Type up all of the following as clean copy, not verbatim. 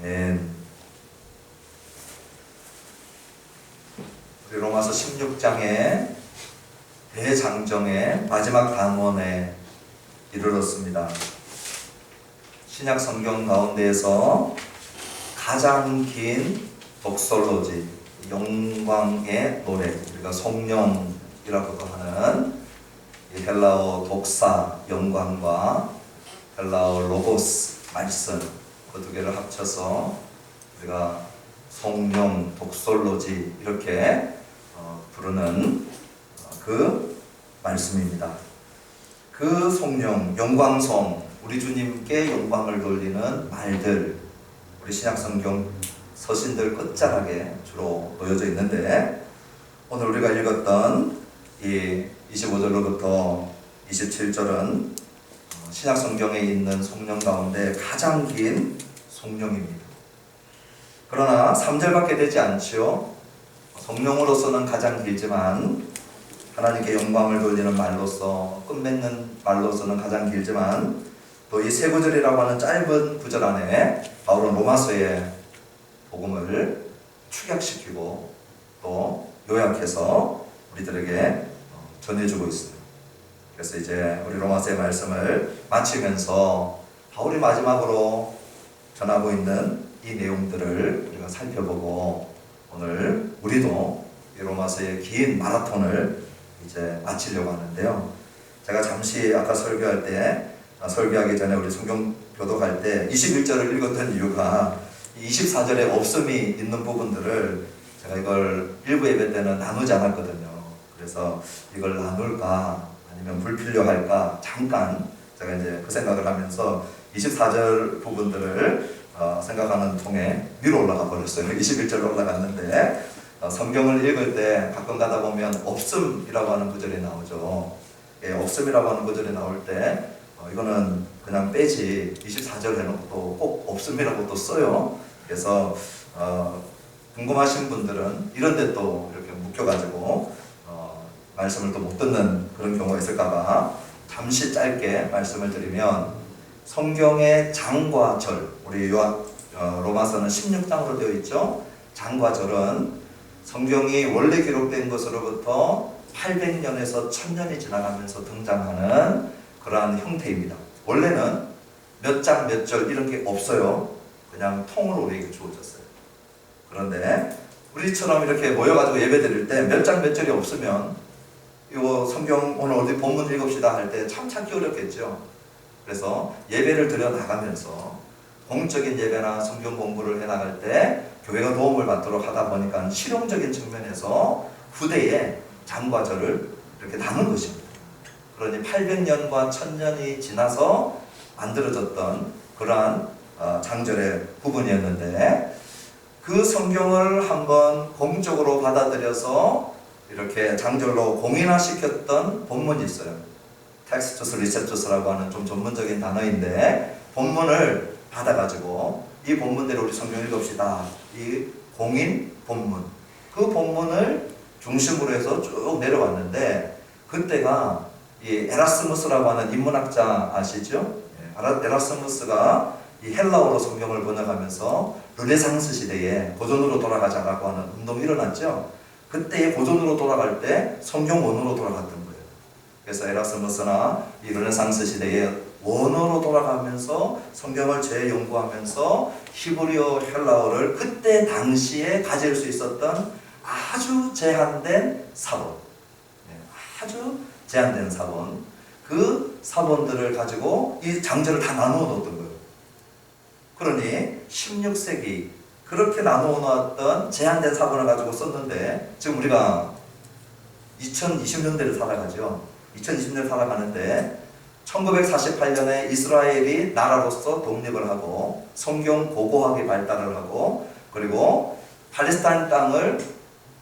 아멘. 우리 로마서 16장의 대장정의 마지막 단원에 이르렀습니다. 신약 성경 가운데에서 가장 긴 독설로지, 영광의 노래, 우리가 성령이라고도 하는 이 헬라어 독사 영광과 헬라어 로고스 말씀, 그 두 개를 합쳐서 우리가 성령 독설로지 이렇게 부르는 그 말씀입니다. 그 성령, 영광성, 우리 주님께 영광을 돌리는 말들, 우리 신약성경 서신들 끝자락에 주로 놓여져 있는데, 오늘 우리가 읽었던 이 25절로부터 27절은 신약성경에 있는 성령 가운데 가장 긴 성령입니다. 그러나 3절밖에 되지 않지요. 성령으로서는 가장 길지만, 하나님께 영광을 돌리는 말로서, 끝맺는 말로서는 가장 길지만, 또 이 세 구절이라고 하는 짧은 구절 안에 바울은 로마서의 복음을 축약시키고 또 요약해서 우리들에게 전해주고 있습니다. 그래서 이제 우리 로마서의 말씀을 마치면서 바울이 마지막으로 전하고 있는 이 내용들을 우리가 살펴보고, 오늘 우리도 이 로마서의 긴 마라톤을 이제 마치려고 하는데요. 제가 잠시 아까 설교하기 전에 우리 성경 교독할 때 21절을 읽었던 이유가 24절에 없음이 있는 부분들을 제가 이걸 일부 예배 때는 나누지 않았거든요. 그래서 이걸 나눌까 아니면 불필요할까 잠깐 제가 이제 그 생각을 하면서 24절 부분들을 생각하는 통에 위로 올라가 버렸어요. 21절로 올라갔는데, 성경을 읽을 때 가끔 가다 보면 없음이라고 하는 구절이 나오죠. 예, 없음이라고 하는 구절이 나올 때 이거는 그냥 빼지, 24절 해놓고 또 꼭 없음이라고 또 써요. 그래서 궁금하신 분들은 이런 데 또 이렇게 묶여가지고 말씀을 또 못 듣는 그런 경우가 있을까봐 잠시 짧게 말씀을 드리면, 성경의 장과 절, 우리 로마서는 16장으로 되어 있죠. 장과 절은 성경이 원래 기록된 것으로부터 800년에서 1000년이 지나가면서 등장하는 그러한 형태입니다. 원래는 몇 장 몇 절 이런 게 없어요. 그냥 통으로 우리에게 주어졌어요. 그런데 우리처럼 이렇게 모여가지고 예배 드릴 때 몇 장 몇 절이 없으면 이거 성경 오늘 어디 본문 읽읍시다 할 때 참 찾기 어렵겠죠. 그래서 예배를 드려 나가면서 공적인 예배나 성경 공부를 해 나갈 때 교회가 도움을 받도록 하다 보니까 실용적인 측면에서 후대에 장과 절을 이렇게 나눈 것입니다. 그러니 800년과 1000년이 지나서 만들어졌던 그러한 장절의 부분이었는데, 그 성경을 한번 공적으로 받아들여서 이렇게 장절로 공인화시켰던 본문이 있어요. 텍스투스 리셉투스라고 하는 좀 전문적인 단어인데, 본문을 받아가지고 이 본문대로 우리 성경 읽읍시다, 이 공인 본문, 그 본문을 중심으로 해서 쭉 내려왔는데, 그때가 이 에라스무스라고 하는 인문학자 아시죠? 에라스무스가 이 헬라어로 성경을 번역하면서 르네상스 시대에 고전으로 돌아가자라고 하는 운동이 일어났죠. 그때의 고전으로 돌아갈 때 성경 원어로 돌아갔던 거예요. 그래서 에라스무스나 이 르네상스 시대에 원어로 돌아가면서 성경을 재연구하면서 히브리어, 헬라어를 그때 당시에 가질 수 있었던 아주 제한된 사본, 아주 제한된 사본, 그 사본들을 가지고 이 장절을 다 나누어 놓았던 거예요. 그러니 16세기 그렇게 나누어 놓았던 제한된 사본을 가지고 썼는데, 지금 우리가 2020년대를 살아가죠. 2020년을 살아가는데 1948년에 이스라엘이 나라로서 독립을 하고 성경 고고학이 발달을 하고, 그리고 팔레스타인 땅을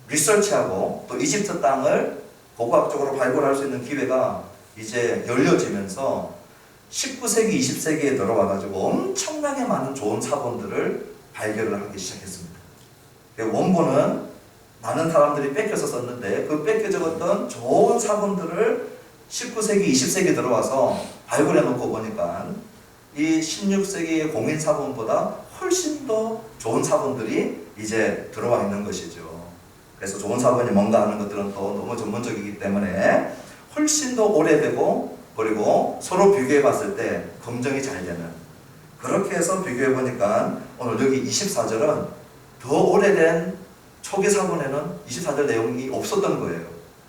리서치하고 또 이집트 땅을 고고학적으로 발굴할 수 있는 기회가 이제 열려지면서 19세기, 20세기에 들어와가지고 엄청나게 많은 좋은 사본들을 발견을 하기 시작했습니다. 원본은 많은 사람들이 뺏겨서 썼는데, 그 뺏겨 적었던 좋은 사본들을 19세기, 20세기 들어와서 발굴해 놓고 보니까 이 16세기의 공인 사본보다 훨씬 더 좋은 사본들이 이제 들어와 있는 것이죠. 그래서 좋은 사본이 뭔가 하는 것들은 또 너무 전문적이기 때문에 훨씬 더 오래되고, 그리고 서로 비교해 봤을 때 검증이 잘 되는, 그렇게 해서 비교해 보니까 오늘 여기 24절은 더 오래된 초기 사본에는 24절 내용이 없었던 거예요.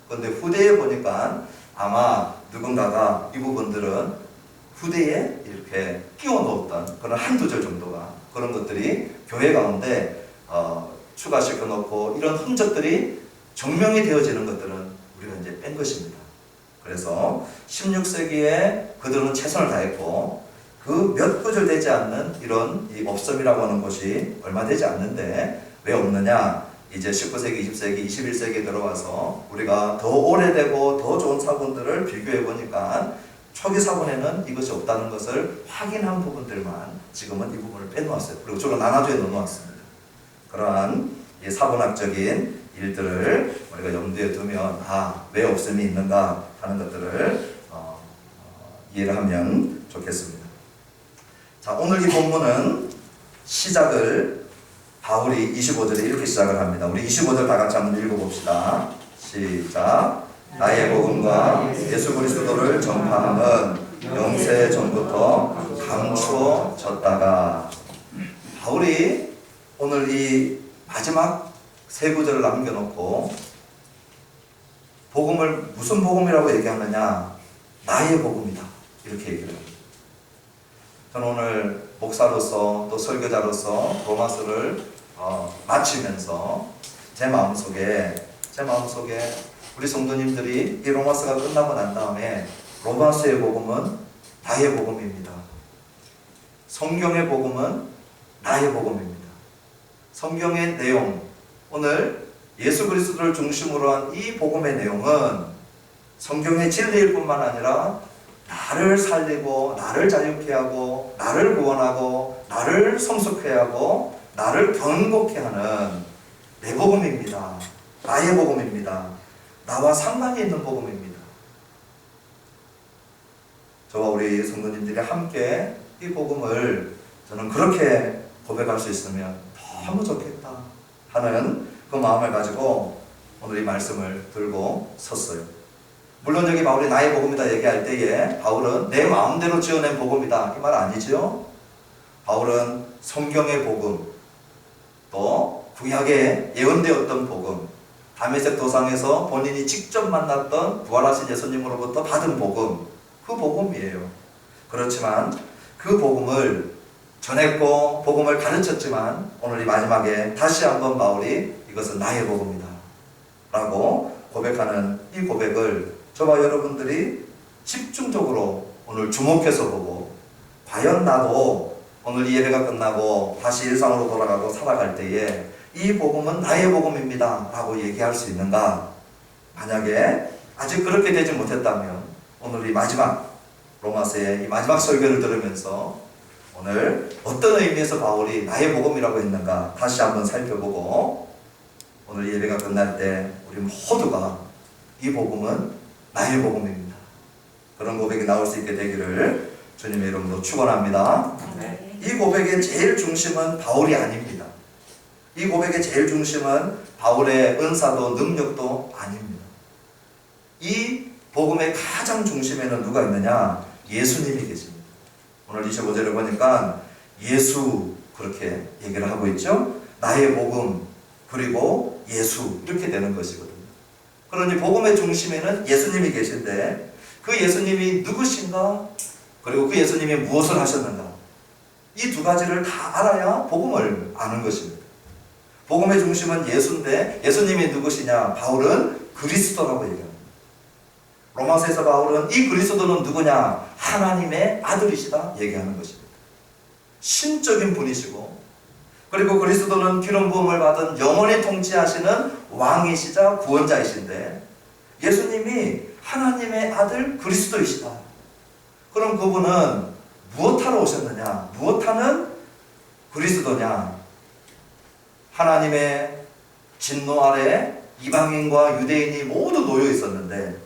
그런데 후대에 보니까 아마 누군가가 이 부분들은 후대에 이렇게 끼워 넣었던 그런 한두 절 정도가, 그런 것들이 교회 가운데 추가시켜 놓고 이런 흔적들이 증명이 되어지는 것들은 우리가 이제 뺀 것입니다. 그래서 16세기에 그들은 최선을 다했고, 그 몇 구절 되지 않는 이런 이 업섬이라고 하는 것이 얼마 되지 않는데 왜 없느냐? 이제 19세기, 20세기, 21세기에 들어와서 우리가 더 오래되고 더 좋은 사본들을 비교해 보니까 초기 사본에는 이것이 없다는 것을 확인한 부분들만 지금은 이 부분을 빼놓았어요. 그리고 주로 나눠주에 넣어놓았습니다. 그러한 이 사본학적인 일들을 우리가 염두에 두면 왜 없음이 있는가 하는 것들을 이해를 하면 좋겠습니다. 자, 오늘 이 본문은 시작을 바울이 25절에 이렇게 시작을 합니다. 우리 25절 다 같이 한번 읽어봅시다. 시작. 나의 복음과 예수 그리스도를 전파하는 영세 전부터 감추어졌다가. 바울이 오늘 이 마지막 세 구절을 남겨놓고 복음을 무슨 복음이라고 얘기하느냐? 나의 복음이다, 이렇게 얘기를 합니다. 저는 오늘 목사로서 또 설교자로서 로마서를 마치면서 제 마음속에 우리 성도님들이 이 로마서가 끝나고 난 다음에 로마서의 복음은 나의 복음입니다. 성경의 복음은 나의 복음입니다. 성경의 내용, 오늘 예수 그리스도를 중심으로 한 이 복음의 내용은 성경의 진리일 뿐만 아니라 나를 살리고 나를 자유케 하고 나를 구원하고 나를 성숙케 하고 나를 견고케 하는 내 복음입니다. 나의 복음입니다. 나와 상관이 있는 복음입니다. 저와 우리 성도님들이 함께 이 복음을 저는 그렇게 고백할 수 있으면 너무 좋겠다 하는 그 마음을 가지고 오늘 이 말씀을 들고 섰어요. 물론 여기 바울이 나의 복음이다 얘기할 때에 바울은 내 마음대로 지어낸 복음이다 이 말 아니죠. 바울은 성경의 복음, 또 구약에 예언되었던 복음, 다메섹 도상에서 본인이 직접 만났던 부활하신 예수님으로부터 받은 복음, 그 복음이에요. 그렇지만 그 복음을 전했고 복음을 가르쳤지만 오늘 이 마지막에 다시 한번 바울이 이것은 나의 복음이다 라고 고백하는 이 고백을 저와 여러분들이 집중적으로 오늘 주목해서 보고, 과연 나도 오늘 이 예배가 끝나고 다시 일상으로 돌아가고 살아갈 때에 이 복음은 나의 복음입니다 라고 얘기할 수 있는가? 만약에 아직 그렇게 되지 못했다면 오늘 이 마지막 로마서의 이 마지막 설교를 들으면서 오늘 어떤 의미에서 바울이 나의 복음이라고 했는가 다시 한번 살펴보고, 오늘 예배가 끝날 때 우리 모두가 이 복음은 나의 복음입니다, 그런 고백이 나올 수 있게 되기를 주님의 이름으로 축원합니다. 네. 이 고백의 제일 중심은 바울이 아닙니다. 이 고백의 제일 중심은 바울의 은사도 능력도 아닙니다. 이 복음의 가장 중심에는 누가 있느냐? 예수님이 계십니다. 오늘 25절을 보니까 예수 그렇게 얘기를 하고 있죠. 나의 복음 그리고 예수 이렇게 되는 것이거든요. 그러니 복음의 중심에는 예수님이 계신데 그 예수님이 누구신가? 그리고 그 예수님이 무엇을 하셨는가? 이 두 가지를 다 알아야 복음을 아는 것입니다. 복음의 중심은 예수인데 예수님이 누구시냐? 바울은 그리스도라고 얘기합니다. 로마서에서 바울은 이 그리스도는 누구냐? 하나님의 아들이시다 얘기하는 것입니다. 신적인 분이시고, 그리고 그리스도는 기름 부음을 받은 영원히 통치하시는 왕이시자 구원자이신데 예수님이 하나님의 아들 그리스도이시다. 그럼 그분은 무엇하러 오셨느냐? 무엇하는 그리스도냐? 하나님의 진노 아래 이방인과 유대인이 모두 놓여 있었는데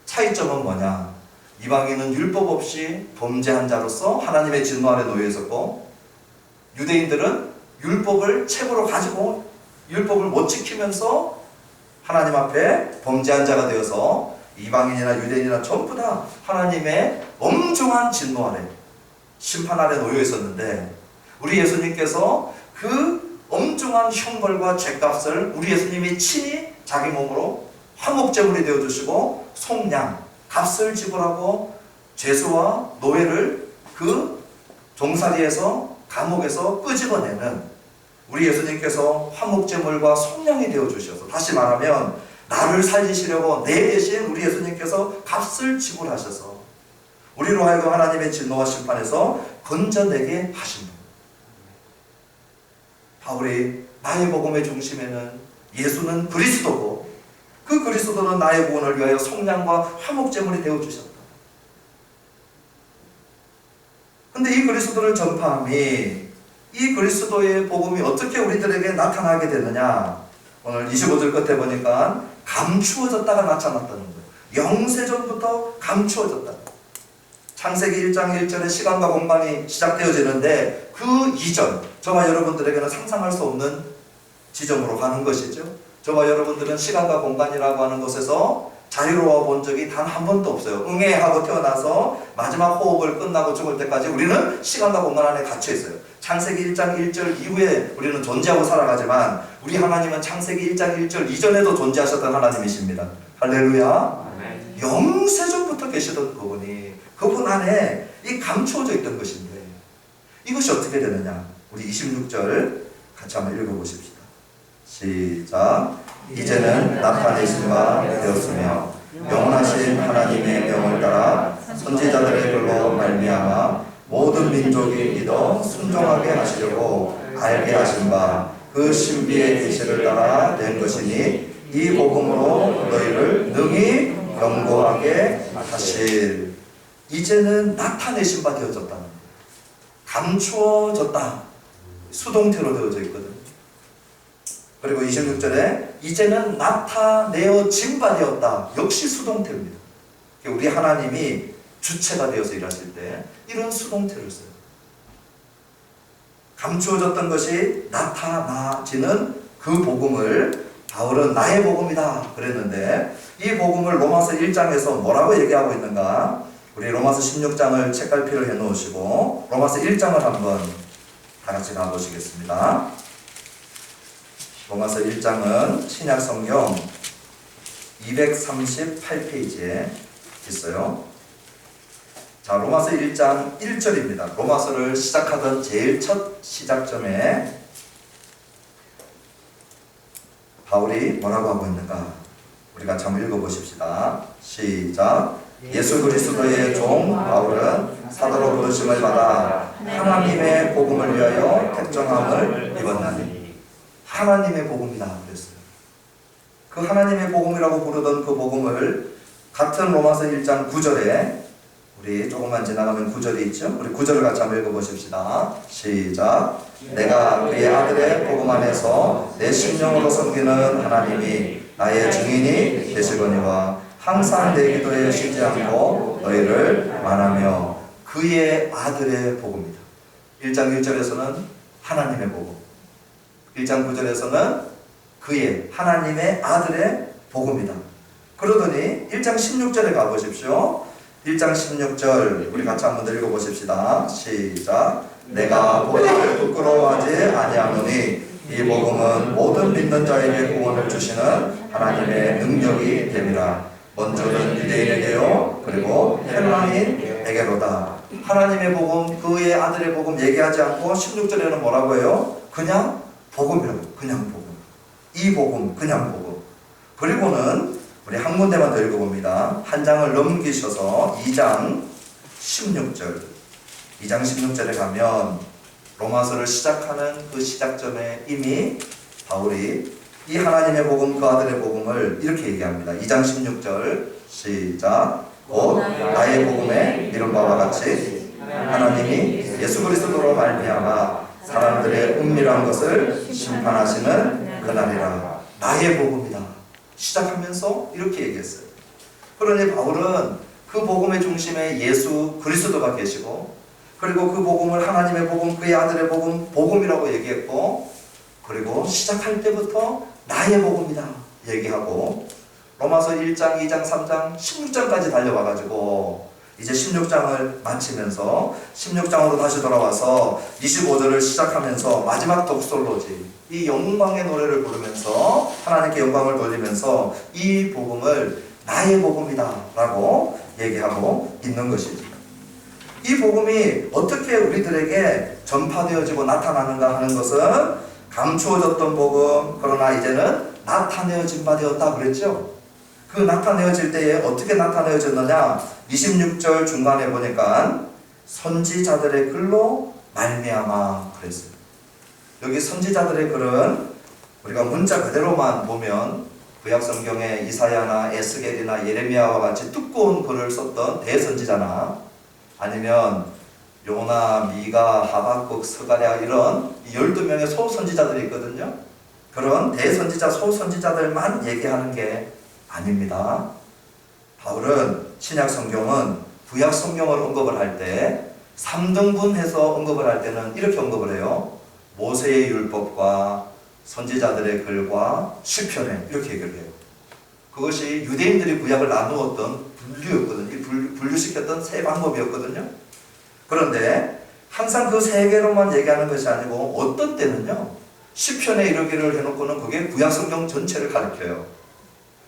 차이점은 뭐냐? 이방인은 율법 없이 범죄한 자로서 하나님의 진노 아래 놓여 있었고, 유대인들은 율법을 책으로 가지고 율법을 못 지키면서 하나님 앞에 범죄한 자가 되어서 이방인이나 유대인이나 전부 다 하나님의 엄중한 진노 아래, 심판 아래 놓여 있었는데, 우리 예수님께서 그 엄중한 형벌과 죄값을 우리 예수님이 친히 자기 몸으로 화목제물이 되어주시고 속량, 값을 지불하고 죄수와 노예를 그 종살이에서, 감옥에서 끄집어내는 우리 예수님께서 화목제물과 속량이 되어주셔서, 다시 말하면 나를 살리시려고 내 대신 우리 예수님께서 값을 지불하셔서 우리로 하여금 하나님의 진노와 심판에서 건져내게 하신 분. 바울이 나의 복음의 중심에는 예수는 그리스도고, 그 그리스도는 나의 구원을 위하여 속량과 화목제물이 되어주셨다. 근데 이 그리스도를 전파함이, 이 그리스도의 복음이 어떻게 우리들에게 나타나게 되느냐, 오늘 25절 끝에 보니까 감추어졌다가 나타났다는 거예요. 영세전부터 감추어졌다. 창세기 1장 1절에 시간과 공간이 시작되어지는데 그 이전, 저와 여러분들에게는 상상할 수 없는 지점으로 가는 것이죠. 저와 여러분들은 시간과 공간이라고 하는 것에서 자유로워 본 적이 단 한 번도 없어요. 응애하고 태어나서 마지막 호흡을 끝나고 죽을 때까지 우리는 시간과 공간 안에 갇혀 있어요. 창세기 1장 1절 이후에 우리는 존재하고 살아가지만, 우리 하나님은 창세기 1장 1절 이전에도 존재하셨던 하나님이십니다. 할렐루야. 영세전부터 계시던 그분이, 그분 안에 이 감추어져 있던 것인데, 이것이 어떻게 되느냐, 우리 26절 같이 한번 읽어보십시다. 시작. 이제는 나타내신 바 되었으며 영원하신 하나님의 명을 따라 선지자들의 글로 말미암아 모든 민족이 믿어 순종하게 하시려고 알게 하신 바 그 신비의 계시를 따라 된 것이니, 이 복음으로 너희를 능히 경고하게 하실. 이제는 나타내신 바 되어졌다는 거예요. 감추어졌다, 수동태로 되어져 있거든요. 그리고 26절에 이제는 나타내어진 바 되었다, 역시 수동태입니다. 우리 하나님이 주체가 되어서 일하실 때 이런 수동태를 써요. 감추어졌던 것이 나타나지는 그 복음을 바울은 나의 복음이다 그랬는데, 이 복음을 로마서 1장에서 뭐라고 얘기하고 있는가, 우리 로마서 16장을 책갈피를 해 놓으시고 로마서 1장을 한번 다 같이 가보시겠습니다. 로마서 1장은 신약 성경 238페이지에 있어요. 자, 로마서 1장 1절입니다. 로마서를 시작하던 제일 첫 시작점에 바울이 뭐라고 하고 있는가, 우리 같이 한번 읽어보십시다. 시작. 예수 그리스도의 종 바울은 사도로 부르심을 받아 하나님의 복음을 위하여 택정함을 입었나니. 하나님의 복음이다 그랬어요. 그 하나님의 복음이라고 부르던 그 복음을 같은 로마서 1장 9절에, 우리 조금만 지나가면 9절이 있죠. 우리 9절을 같이 한번 읽어보십시다. 시작. 내가 그의 아들의 복음 안에서 내 심령으로 섬기는 하나님이 나의 증인이 되시거니와 항상 내 기도에 쉬지 않고 너희를 말하며. 그의 아들의 복음이다. 1장 1절에서는 하나님의 복음, 1장 9절에서는 그의 하나님의 아들의 복음이다. 그러더니 1장 16절에 가보십시오. 1장 16절 우리 같이 한번 읽어보십시다. 시작. 내가 복음을 부끄러워하지 아니하노니 이 복음은 모든 믿는 자에게 구원을 주시는 하나님의 능력이 됨이라. 먼저는 유대인에게요 그리고 헬라인에게로다. 하나님의 복음, 그의 아들의 복음 얘기하지 않고 16절에는 뭐라고 해요? 그냥 복음이라고. 그냥 복음. 이 복음, 그냥 복음. 그리고는 우리 한 군데만 더 읽어봅니다. 한 장을 넘기셔서 2장 16절. 2장 16절에 가면 로마서를 시작하는 그 시작점에 이미 바울이 이 하나님의 복음, 그 아들의 복음을 이렇게 얘기합니다. 2장 16절 시작. 곧 나의 복음에 이른 바와 같이 하나님이 예수 그리스도로 말미암아 사람들의 은밀한 것을 심판하시는 그날이라. 나의 복음이다. 시작하면서 이렇게 얘기했어요. 그러니 바울은 그 복음의 중심에 예수 그리스도가 계시고, 그리고 그 복음을 하나님의 복음, 그의 아들의 복음, 복음이라고 얘기했고, 그리고 시작할 때부터 나의 복음이다 얘기하고, 로마서 1장, 2장, 3장, 16장까지 달려와가지고 이제 16장을 마치면서 16장으로 다시 돌아와서 25절을 시작하면서 마지막 독설로지, 이 영광의 노래를 부르면서 하나님께 영광을 돌리면서 이 복음을 나의 복음이다 라고 얘기하고 있는 것이지. 이 복음이 어떻게 우리들에게 전파되어지고 나타나는가 하는 것은 감추어졌던 복음, 그러나 이제는 나타내어진 바 되었다 그랬죠. 그 나타내어질 때에 어떻게 나타내어졌느냐, 26절 중간에 보니까 선지자들의 글로 말미암아 그랬어요. 여기 선지자들의 글은 우리가 문자 그대로만 보면 구약성경에 이사야나 에스겔이나 예레미야와 같이 두꺼운 글을 썼던 대선지자나, 아니면 요나, 미가, 하박국, 스가랴 이런 12명의 소선지자들이 있거든요. 그런 대선지자, 소선지자들만 얘기하는 게 아닙니다. 바울은 신약성경은 구약성경을 언급을 할 때 3등분해서 언급을 할 때는 이렇게 언급을 해요. 모세의 율법과 선지자들의 글과 시편에 이렇게 얘기를 해요. 그것이 유대인들이 구약을 나누었던 분류였거든요. 분류시켰던 세 방법이었거든요. 그런데 항상 그 세 개로만 얘기하는 것이 아니고 어떤 때는요, 시편에 이르기를 해놓고는 그게 구약성경 전체를 가리켜요.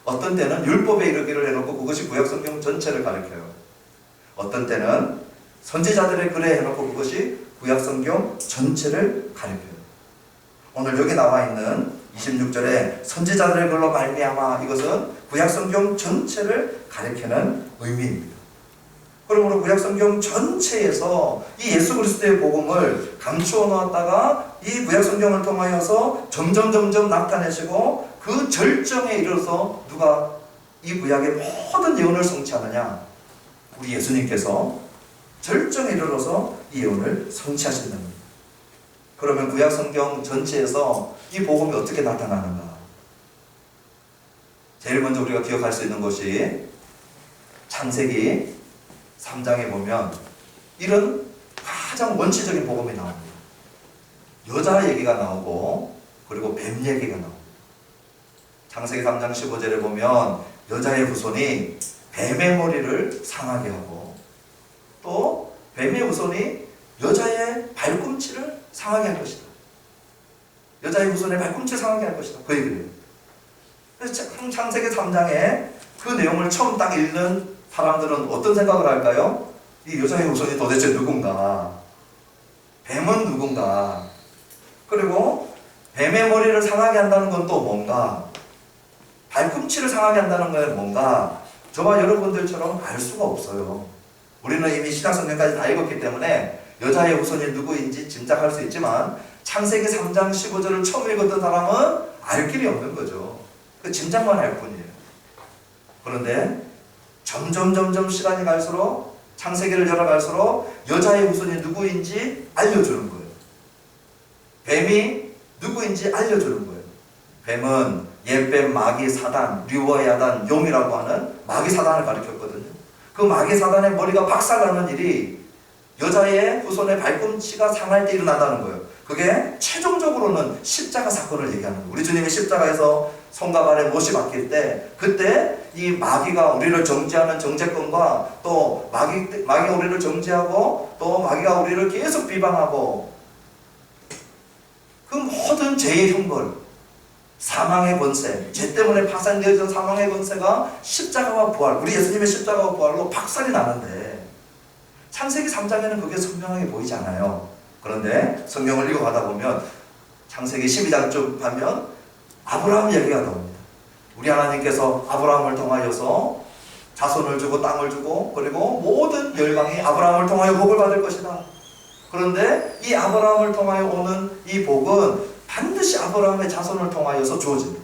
어떤 때는 율법에 이르기를 해놓고 그것이 구약성경 전체를 가리켜요. 어떤 때는 선지자들의 글에 해놓고 그것이 구약성경 전체를 가리켜요. 오늘 여기 나와 있는 26절에 선지자들의 글로 말미암아, 이것은 구약성경 전체를 가리키는 의미입니다. 그러므로 구약성경 전체에서 이 예수 그리스도의 복음을 감추어 놓았다가 이 구약성경을 통하여서 점점 나타내시고, 그 절정에 이르러서 누가 이 구약의 모든 예언을 성취하느냐, 우리 예수님께서 절정에 이르러서 이 예언을 성취하신다는 겁니다. 그러면 구약성경 전체에서 이 복음이 어떻게 나타나는가? 제일 먼저 우리가 기억할 수 있는 것이 창세기 3장에 보면 이런 가장 원시적인 복음이 나옵니다. 여자 얘기가 나오고, 그리고 뱀 얘기가 나옵니다. 창세기 3장 15절에 보면 여자의 후손이 뱀의 머리를 상하게 하고, 또 뱀의 후손이 여자의 발꿈치를 상하게 할 것이다. 여자의 후손의 발꿈치를 상하게 할 것이다. 그 얘기를 해요. 그래서 창세기 3장에 그 내용을 처음 딱 읽는 사람들은 어떤 생각을 할까요? 이 여자의 후손이 도대체 누군가? 뱀은 누군가? 그리고 뱀의 머리를 상하게 한다는 건 또 뭔가? 발꿈치를 상하게 한다는 건 뭔가? 저와 여러분들처럼 알 수가 없어요. 우리는 이미 신약성경까지 다 읽었기 때문에 여자의 후손이 누구인지 짐작할 수 있지만, 창세기 3장 15절을 처음 읽었던 사람은 알 길이 없는 거죠. 그 짐작만 할 뿐이에요. 그런데 점점 시간이 갈수록, 창세기를 열어갈수록 여자의 후손이 누구인지 알려주는 거예요. 뱀이 누구인지 알려주는 거예요. 뱀은 옛뱀, 마귀, 사단, 류와 야단, 용이라고 하는 마귀 사단을 가리켰거든요. 그 마귀 사단의 머리가 박살나는 일이 여자의 후손의 발꿈치가 상할 때 일어난다는 거예요. 그게 최종적으로는 십자가 사건을 얘기하는 거예요. 우리 주님이 십자가에서 손과 발에 못이 박힐 때, 그때 이 마귀가 우리를 정죄하는 정죄권과, 또 마귀가 우리를 정죄하고, 또 마귀가 우리를 계속 비방하고, 그 모든 죄의 형벌, 사망의 권세, 죄 때문에 파산되어진 사망의 권세가 십자가와 부활, 우리 예수님의 십자가와 부활로 박살이 나는데, 창세기 3장에는 그게 선명하게 보이지 않아요. 그런데 성경을 읽어가다 보면 창세기 12장쯤 가면 아브라함 얘기가 나옵니다. 우리 하나님께서 아브라함을 통하여서 자손을 주고 땅을 주고, 그리고 모든 열방이 아브라함을 통하여 복을 받을 것이다. 그런데 이 아브라함을 통하여 오는 이 복은 반드시 아브라함의 자손을 통하여서 주어집니다.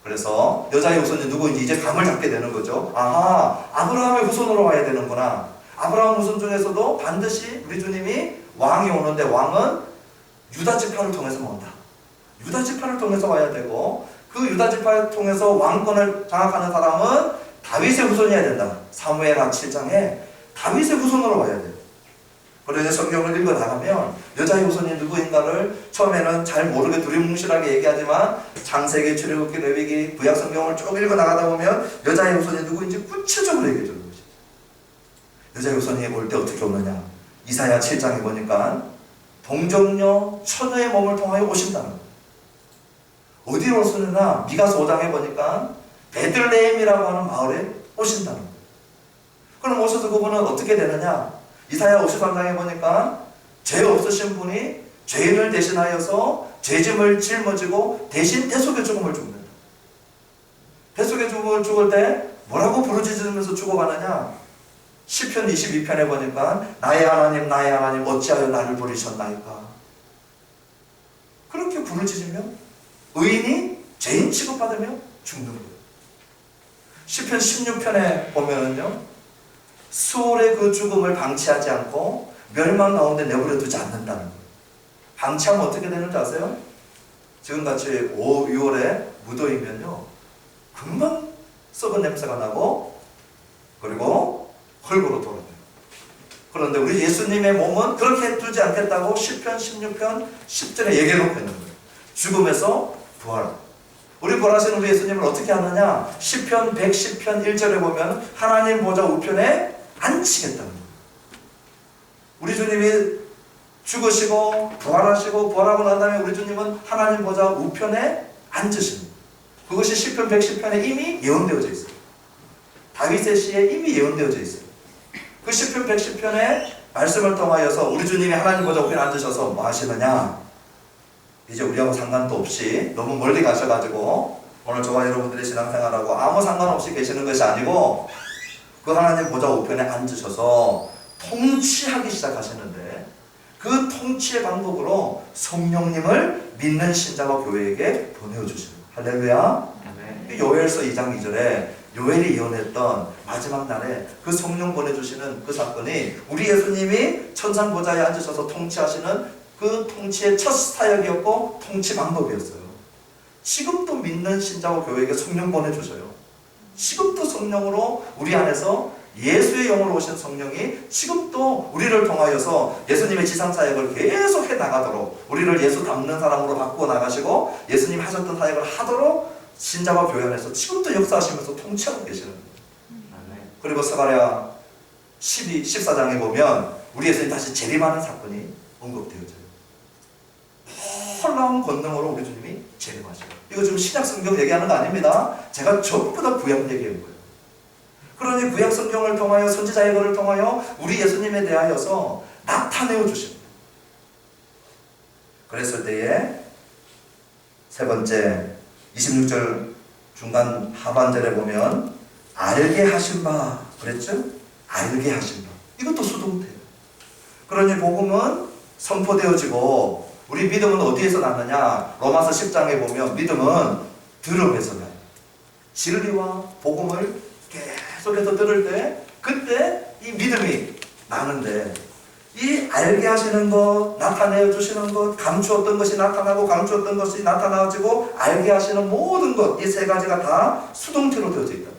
그래서 여자의 후손이 누구인지 이제 감을 잡게 되는 거죠. 아하, 아브라함의 후손으로 와야 되는구나. 아브라함 후손 중에서도 반드시 우리 주님이 왕이 오는데, 왕은 유다 지파를 통해서 온다. 유다 지파를 통해서 와야 되고, 그 유다 지파를 통해서 왕권을 장악하는 사람은 다윗의 후손이어야 된다. 사무엘하 7장에 다윗의 후손으로 와야 돼요. 그래서 성경을 읽어 나가면 여자의 후손이 누구인가를 처음에는 잘 모르게 두리뭉실하게 얘기하지만 창세기, 출애굽기, 레위기, 구약 성경을 쭉 읽어 나가다 보면 여자의 후손이 누구인지 구체적으로 얘기해 주는 것이죠. 여자의 후손이 올 때 어떻게 오느냐? 이사야 7장에 보니까 동정녀 처녀의 몸을 통하여 오신다는 거예요. 어디로 오시느냐? 미가서 5장에 보니까 베들레헴이라고 하는 마을에 오신다는 거예요. 그럼 오셔서 그분은 어떻게 되느냐? 이사야 53장에 보니까 죄 없으신 분이 죄인을 대신하여서 죄짐을 짊어지고 대신 대속의 죽음을 죽는다. 대속의 죽음을 죽을 때 뭐라고 부르짖으면서 죽어가느냐? 시편 22편에 보니까 나의 하나님 어찌하여 나를 버리셨나이까? 그렇게 부르짖으며 의인이 죄인 취급받으며 죽는 거예요. 시편 16편에 보면은요, 수월의 그 죽음을 방치하지 않고 멸망 가운데 내버려 두지 않는다는 거예요. 방치하면 어떻게 되는지 아세요? 지금같이 5, 6월에 무더위면요, 금방 썩은 냄새가 나고 그리고 헐고로 돌아가요. 그런데 우리 예수님의 몸은 그렇게 두지 않겠다고 시편 16편 10절에 얘기해놓고 있는 거예요. 죽음에서 부활. 우리 부활하시는 우리 예수님을 어떻게 하느냐? 시편 110편 1절에 보면 하나님 보좌 우편에 앉히겠다는 거예요. 우리 주님이 죽으시고 부활하시고 부활하고 난 다음에 우리 주님은 하나님 보좌 우편에 앉으십니다. 그것이 시편 110편에 이미 예언되어져 있어요. 다윗의 시에 이미 예언되어져 있어요. 그 시편 110편의 말씀을 통하여서 우리 주님이 하나님 보좌 우편에 앉으셔서 뭐 하시느냐? 이제 우리하고 상관도 없이 너무 멀리 가셔가지고 오늘 저와 여러분들의 신앙생활하고 아무 상관없이 계시는 것이 아니고 그 하나님 보좌 우편에 앉으셔서 통치하기 시작하시는데 그 통치의 방법으로 성령님을 믿는 신자와 교회에게 보내주십니다. 할렐루야. 요엘서 2장 2절에 요엘이 예언했던 마지막 날에 그 성령 보내주시는 그 사건이 우리 예수님이 천상 보좌에 앉으셔서 통치하시는 그 통치의 첫 사역이었고 통치 방법이었어요. 지금도 믿는 신자와 교회에게 성령 보내주셔요. 지금도 성령으로 우리 안에서 예수의 영으로 오신 성령이 지금도 우리를 통하여서 예수님의 지상사역을 계속 해나가도록 우리를 예수 닮는 사람으로 바꾸어 나가시고 예수님 하셨던 사역을 하도록 신자와 교회 안에서 지금도 역사하시면서 통치하고 계시는 거예요. 그리고 스가랴 14장에 보면 우리 예수님 다시 재림하는 사건이 언급되어져요. 놀라운 권능으로 우리 주님이 재림하셔요. 이거 지금 신약 성경 얘기하는 거 아닙니다. 제가 전부 다 구약 얘기한 거예요. 그러니 구약 성경을 통하여 선지자 예언을 통하여 우리 예수님에 대하여서 나타내어 주십니다. 그랬을 때에 세 번째 26절 중간 하반절에 보면 알게 하신 바 그랬죠? 알게 하신 바. 이것도 수동태예요. 그러니 복음은 선포되어지고 우리 믿음은 어디에서 났느냐? 로마서 10장에 보면 믿음은 들음에서 나요. 진리와 복음을 계속해서 들을 때 그때 이 믿음이 나는데 이 알게 하시는 것, 나타내어 주시는 것, 감추었던 것이 나타나고 감추었던 것이 나타나지고 알게 하시는 모든 것, 이 세 가지가 다 수동태로 되어져 있다.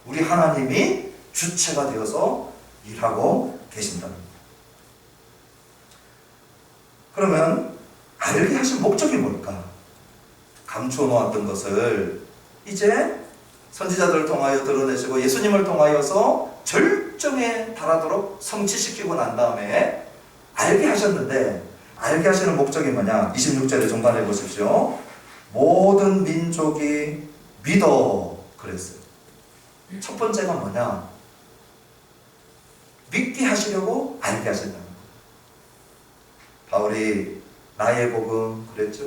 우리 하나님이 주체가 되어서 일하고 계신다는 것. 그러면 알게 하신 목적이 뭘까? 감추어 놓았던 것을 이제 선지자들을 통하여 드러내시고 예수님을 통하여서 절정에 달하도록 성취시키고 난 다음에 알게 하셨는데 알게 하시는 목적이 뭐냐? 26절의 중간에 보십시오. 모든 민족이 믿어 그랬어요. 첫 번째가 뭐냐? 믿게 하시려고 알게 하신다는 거예요. 바울이 나의 복음 그랬죠?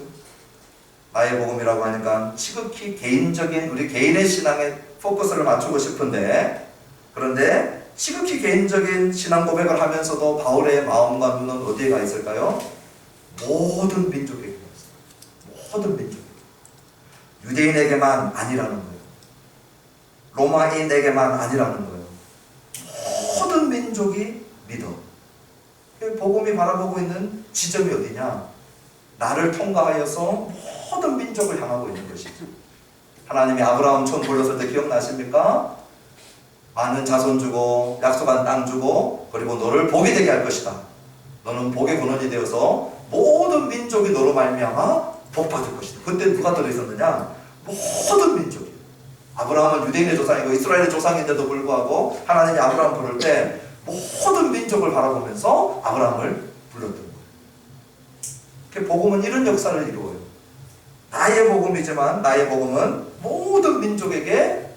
나의 복음이라고 하니까 지극히 개인적인 우리 개인의 신앙에 포커스를 맞추고 싶은데 그런데 지극히 개인적인 신앙 고백을 하면서도 바울의 마음과 눈은 어디에 가 있을까요? 모든 민족에게 있어요. 모든 민족. 유대인에게만 아니라는 거예요. 로마인에게만 아니라는 거예요. 모든 민족이 믿어. 복음이 바라보고 있는 지점이 어디냐? 나를 통과하여서 모든 민족을 향하고 있는 것이죠. 하나님이 아브라함 처음 불렀을 때 기억나십니까? 많은 자손 주고 약속한 땅 주고 그리고 너를 복이 되게 할 것이다. 너는 복의 근원이 되어서 모든 민족이 너로 말미암아 복 받을 것이다. 그때 누가 들어있었느냐? 모든 민족이. 아브라함은 유대인의 조상이고 이스라엘의 조상인데도 불구하고 하나님이 아브라함 부를 때 모든 민족을 바라보면서 아브라함을 불렀던 거예요. 복음은 이런 역사를 이루어요. 나의 복음이지만 나의 복음은 모든 민족에게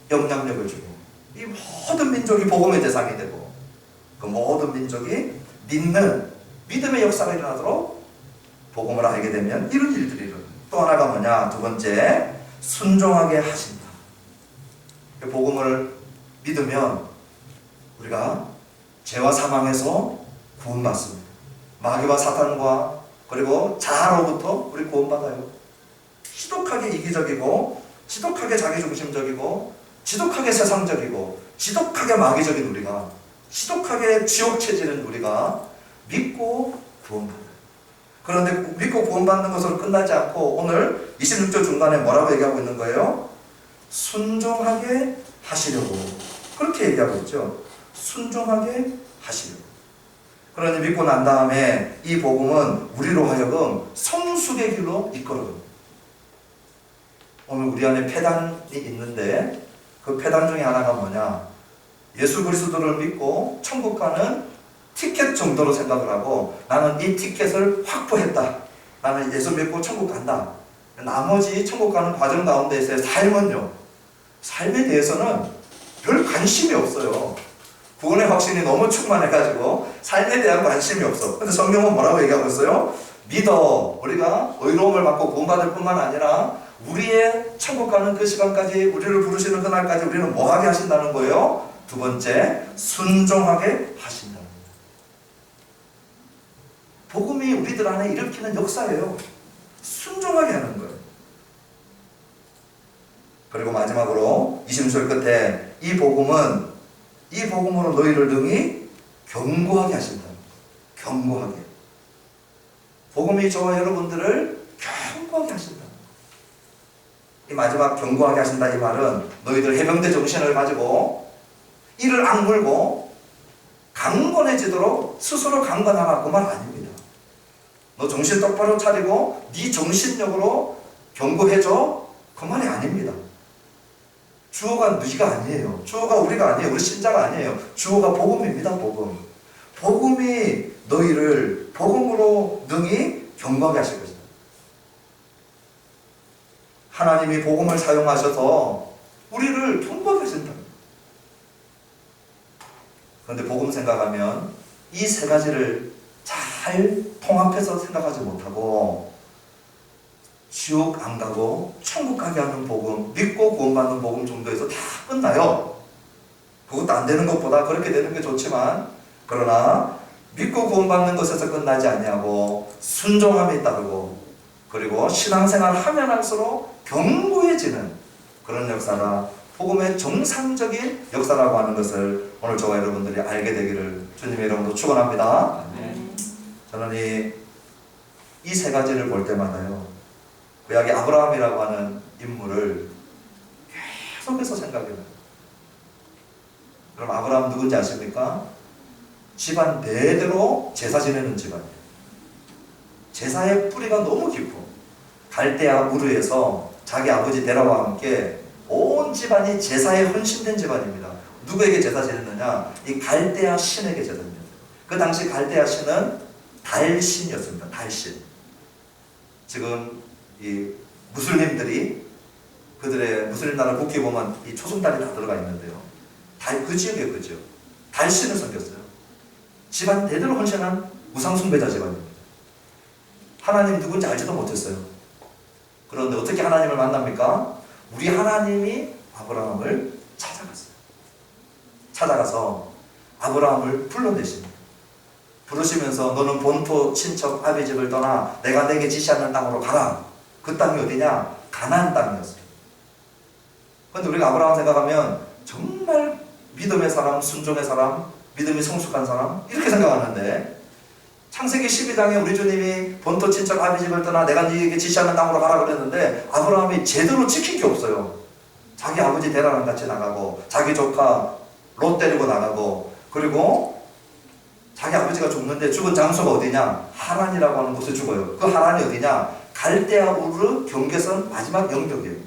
영향력을 주고 이 모든 민족이 복음의 대상이 되고 그 모든 민족이 믿는 믿음의 역사가 일어나도록 복음을 알게 되면 이런 일들이 일어나요. 또 하나가 뭐냐? 두 번째, 순종하게 하신다. 복음을 믿으면 우리가 죄와 사망에서 구원받습니다. 마귀와 사탄과 그리고 자아로부터 우리 구원받아요. 지독하게 이기적이고 지독하게 자기중심적이고 지독하게 세상적이고 지독하게 마귀적인 우리가 지독하게 지옥 체질인 우리가 믿고 구원받아요. 그런데 믿고 구원받는 것으로 끝나지 않고 오늘 26절 중간에 뭐라고 얘기하고 있는 거예요? 순종하게 하시려고 그렇게 얘기하고 있죠. 순종하게 하시려고. 그러니 믿고 난 다음에 이 복음은 우리로 하여금 성숙의 길로 이끌어갑니다. 오늘 우리 안에 폐단이 있는데 그 폐단 중에 하나가 뭐냐? 예수 그리스도를 믿고 천국 가는 티켓 정도로 생각을 하고 나는 이 티켓을 확보했다. 나는 예수 믿고 천국 간다. 나머지 천국 가는 과정 가운데서의 삶은요. 삶에 대해서는 별 관심이 없어요. 구원의 확신이 너무 충만해가지고 삶에 대한 관심이 없어. 근데 성경은 뭐라고 얘기하고 있어요? 믿어. 우리가 의로움을 받고 구원받을 뿐만 아니라 우리의 천국 가는 그 시간까지 우리를 부르시는 그날까지 우리는 뭐하게 하신다는 거예요? 두 번째, 순종하게 하신다는 거예요. 복음이 우리들 안에 일으키는 역사예요. 순종하게 하는 거예요. 그리고 마지막으로 26절 끝에 이 복음으로 너희를 능히 견고하게 하신다. 견고하게. 복음이 저와 여러분들을 견고하게 하신다. 이 마지막 견고하게 하신다 이 말은 너희들 해병대 정신을 가지고 이를 악물고 강건해지도록 스스로 강건하라 그 말 아닙니다. 너 정신 똑바로 차리고 네 정신력으로 견고해져 그 말이 아닙니다. 주어가 너희가 아니에요. 주어가 우리가 아니에요. 우리 신자가 아니에요. 주어가 복음입니다. 복음. 복음이 너희를 복음으로 능히 견고하게 하실 것이다. 하나님이 복음을 사용하셔서 우리를 견고하게 하신다. 그런데 복음 생각하면 이 세 가지를 잘 통합해서 생각하지 못하고 지옥 안 가고 천국 가게 하는 복음, 믿고 구원받는 복음 정도에서 다 끝나요. 그것도 안 되는 것보다 그렇게 되는 게 좋지만 그러나 믿고 구원받는 것에서 끝나지 아니하고 순종함이 따르고 그리고 신앙생활 하면 할수록 견고해지는 그런 역사가 복음의 정상적인 역사라고 하는 것을 오늘 저와 여러분들이 알게 되기를 주님의 이름으로 축원합니다. 저는 이 세 가지를 볼 때마다요. 구약의 아브라함이라고 하는 인물을 계속해서 생각해요. 그럼 아브라함 누군지 아십니까? 집안 대대로 제사 지내는 집안이에요. 제사의 뿌리가 너무 깊어. 갈대아 우르에서 자기 아버지 데라와 함께 온 집안이 제사에 헌신된 집안입니다. 누구에게 제사 지냈느냐? 이 갈대아 신에게 제사 지냈어요. 그 당시 갈대아 신은 달신이었습니다. 달신. 지금 이 무슬림들이 그들의 무슬림 나라 국기에 보면 이 초승달이 다 들어가 있는데요. 그 지역에 그 지역. 달신을 섬겼어요. 집안 대대로 헌신한 우상숭배자 집안입니다. 하나님 누군지 알지도 못했어요. 그런데 어떻게 하나님을 만납니까? 우리 하나님이 아브라함을 찾아갔어요. 찾아가서 아브라함을 불러내십니다. 부르시면서 너는 본토 친척 아비 집을 떠나 내가 내게 지시하는 땅으로 가라. 그 땅이 어디냐? 가나안 땅이었어요. 그런데 우리가 아브라함 생각하면 정말 믿음의 사람, 순종의 사람, 믿음이 성숙한 사람 이렇게 생각하는데 창세기 12장에 우리 주님이 본토 친척 아비 집을 떠나 내가 네게 지시하는 땅으로 가라 그랬는데 아브라함이 제대로 지킨 게 없어요. 자기 아버지 데라랑 같이 나가고 자기 조카 롯 데리고 나가고, 그리고 자기 아버지가 죽는데 죽은 장소가 어디냐? 하란이라고 하는 곳에 죽어요. 그 하란이 어디냐? 갈대아 우르 경계선 마지막 영역이에요.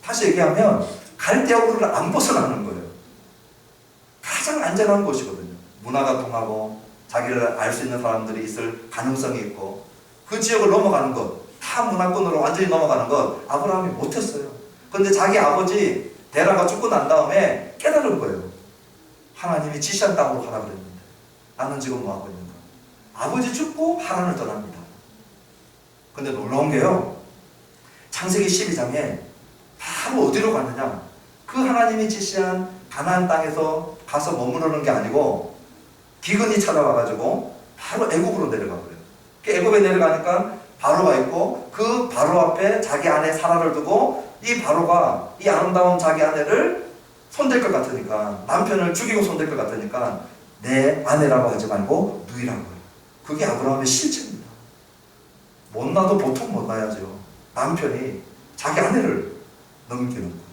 다시 얘기하면 갈대아 우르를 안 벗어나는 거예요. 가장 안전한 곳이거든요. 문화가 통하고 자기를 알 수 있는 사람들이 있을 가능성이 있고, 그 지역을 넘어가는 것, 타 문화권으로 완전히 넘어가는 것 아브라함이 못했어요. 그런데 자기 아버지 데라가 죽고 난 다음에 깨달은 거예요. 하나님이 지시한 땅으로 가라 그랬는데 나는 지금 뭐 하고 있는가? 아버지 죽고 하란을 떠납니다. 근데 놀라운 게요, 창세기 12장에 바로 어디로 갔느냐? 그 하나님이 지시한 가나안 땅에서 가서 머무르는 게 아니고 기근이 찾아와가지고 바로 애굽으로 내려가 버려요. 애굽에 내려가니까 바로가 있고, 그 바로 앞에 자기 아내 사라를 두고, 이 바로가 이 아름다운 자기 아내를 손댈 것 같으니까, 남편을 죽이고 손댈 것 같으니까 내 아내라고 하지 말고 누이라고 해요. 그게 아브라함의 실체입니다. 못나도 보통 못나야죠. 남편이 자기 아내를 넘기는 거예요.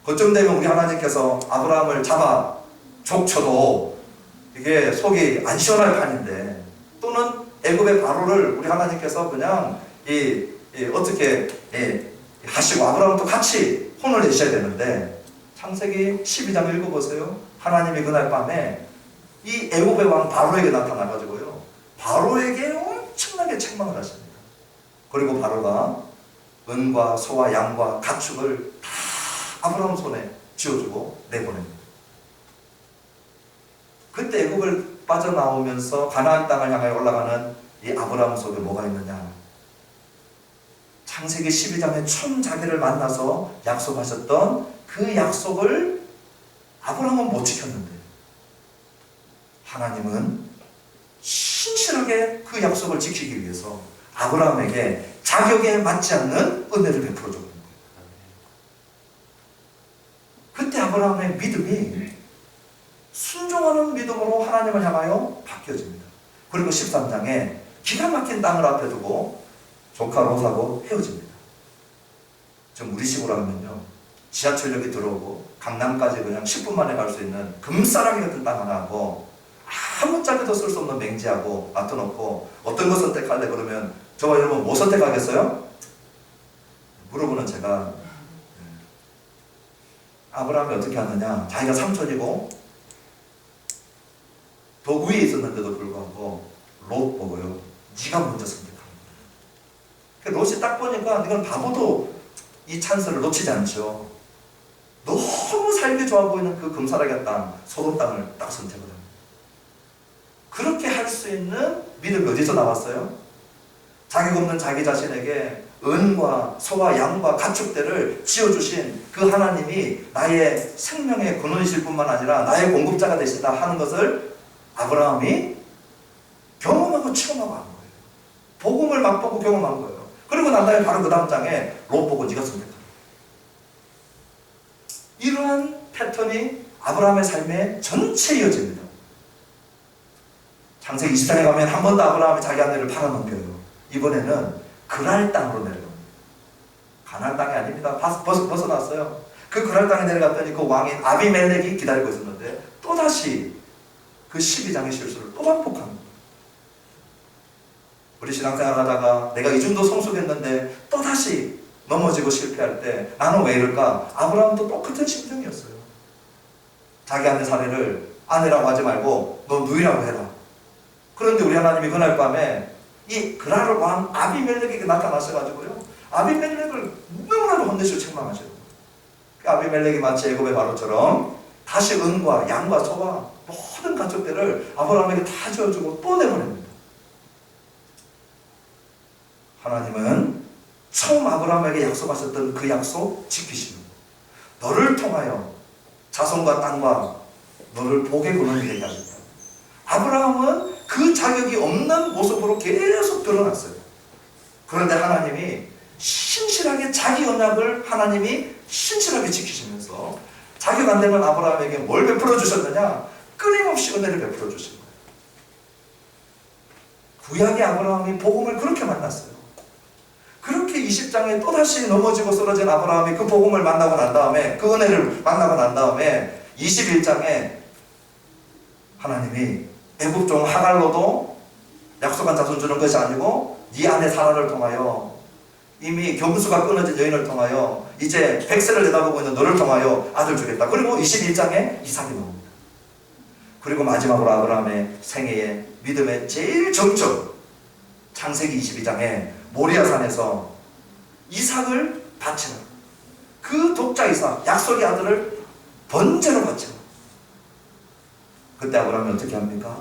그쯤 되면 우리 하나님께서 아브라함을 잡아 족쳐도 이게 속이 안 시원할 판인데, 또는 애굽의 바로를 우리 하나님께서 그냥 어떻게 하시고 아브라함도 같이 혼을 내셔야 되는데, 창세기 12장 읽어보세요. 하나님이 그날 밤에 이 애굽의 왕 바로에게 나타나가지고요, 바로에게 엄청나게 책망을 하십니다. 그리고 바로가 은과 소와 양과 가축을 다 아브라함 손에 쥐어주고 내보냅니다. 그때 애굽을 빠져나오면서 가나안 땅을 향해 올라가는 이 아브라함 속에 뭐가 있느냐? 창세기 12장에 처음 자기를 만나서 약속하셨던 그 약속을 아브라함은 못 지켰는데, 하나님은 신실하게 그 약속을 지키기 위해서 아브라함에게 자격에 맞지 않는 은혜를 베풀어 주는 거예요. 그때 아브라함의 믿음이 순종하는 믿음으로 하나님을 향하여 바뀌어집니다. 그리고 13장에 기가 막힌 땅을 앞에 두고 조카 롯하고 헤어집니다. 지금 우리식으로 하면요, 지하철역이 들어오고 강남까지 그냥 10분 만에 갈 수 있는 금싸라기 같은 땅 하나 하고, 아무 짝에도 쓸 수 없는 맹지하고 맡아놓고, 어떤 거 선택할래? 그러면 저와 여러분 뭐 선택하겠어요? 물어보는 제가, 아브라함이 어떻게 하느냐? 자기가 삼촌이고 더 위에 있었는데도 불구하고 롯 보고요, 네가 먼저 선택하는 거예요. 롯이 딱 보니까 이건 바보도 이 찬스를 놓치지 않죠. 너무 살기 좋아 보이는 그 금사라기 땅, 소돔 땅을 딱 선택을 합니다. 그렇게 할 수 있는 믿음이 어디서 나왔어요? 자격 없는 자기 자신에게 은과 소와 양과 가축들을 지어주신 그 하나님이 나의 생명의 근원이실 뿐만 아니라 나의 공급자가 되신다 하는 것을 아브라함이 경험하고 체험하고 한 거예요. 복음을 맛보고 경험한 거예요. 그리고 난 다음에 바로 그 다음 장에 롯 보고 네가 선택하라. 이러한 패턴이 아브라함의 삶에 전체 이어집니다. 창세기 20장에 가면 한 번 더 아브라함이 자기 아내를 팔아넘겨요. 이번에는 그랄 땅으로 내려갑니다. 가나안 땅이 아닙니다. 벗어났어요. 그 그랄 땅에 내려갔더니 그 왕인 아비멜렉이 기다리고 있었는데 또다시 그 12장의 실수를 또 반복한 거예요. 우리 신앙생활 하다가 내가 이 정도 성숙했는데 또다시 넘어지고 실패할 때 나는 왜 이럴까? 아브라함도 똑같은 심정이었어요. 자기 아내 사례를 아내라고 하지 말고 너 누이라고 해라. 그런데 우리 하나님이 그날 밤에 이 그랄 왕 아비멜렉에게 나타나셔가지고요, 아비멜렉을 너무나도 혼내시고 책망하셔요. 그 아비멜렉이 마치 애굽의 바로처럼 다시 은과 양과 소와 모든 가축들을 아브라함에게 다 지어주고 또 내보냅니다. 하나님은 처음 아브라함에게 약속하셨던 그 약속 지키시는 거예요. 너를 통하여 자손과 땅과 너를 복의 근원이 되게 하겠다. 아브라함은 그 자격이 없는 모습으로 계속 드러났어요. 그런데 하나님이 신실하게 자기 언약을 하나님이 신실하게 지키시면서 자격 안 되는 아브라함에게 뭘 베풀어 주셨느냐? 끊임없이 은혜를 베풀어 주신 거예요. 구약의 아브라함이 복음을 그렇게 만났어요. 그렇게 20장에 또다시 넘어지고 쓰러진 아브라함이 그 복음을 만나고 난 다음에, 그 은혜를 만나고 난 다음에 21장에 하나님이 애굽 종 하갈로도 약속한 자손 주는 것이 아니고 네 아내 사라를 통하여, 이미 경수가 끊어진 여인을 통하여, 이제 백세를 내다보고 있는 너를 통하여 아들 주겠다. 그리고 21장에 이삭이 나옵니다. 그리고 마지막으로 아브라함의 생애의 믿음의 제일 정점, 창세기 22장에 모리아산에서 이삭을 바치라. 그 독자 이삭, 약속의 아들을 번제로 바치라. 그때 아브라함이 어떻게 합니까?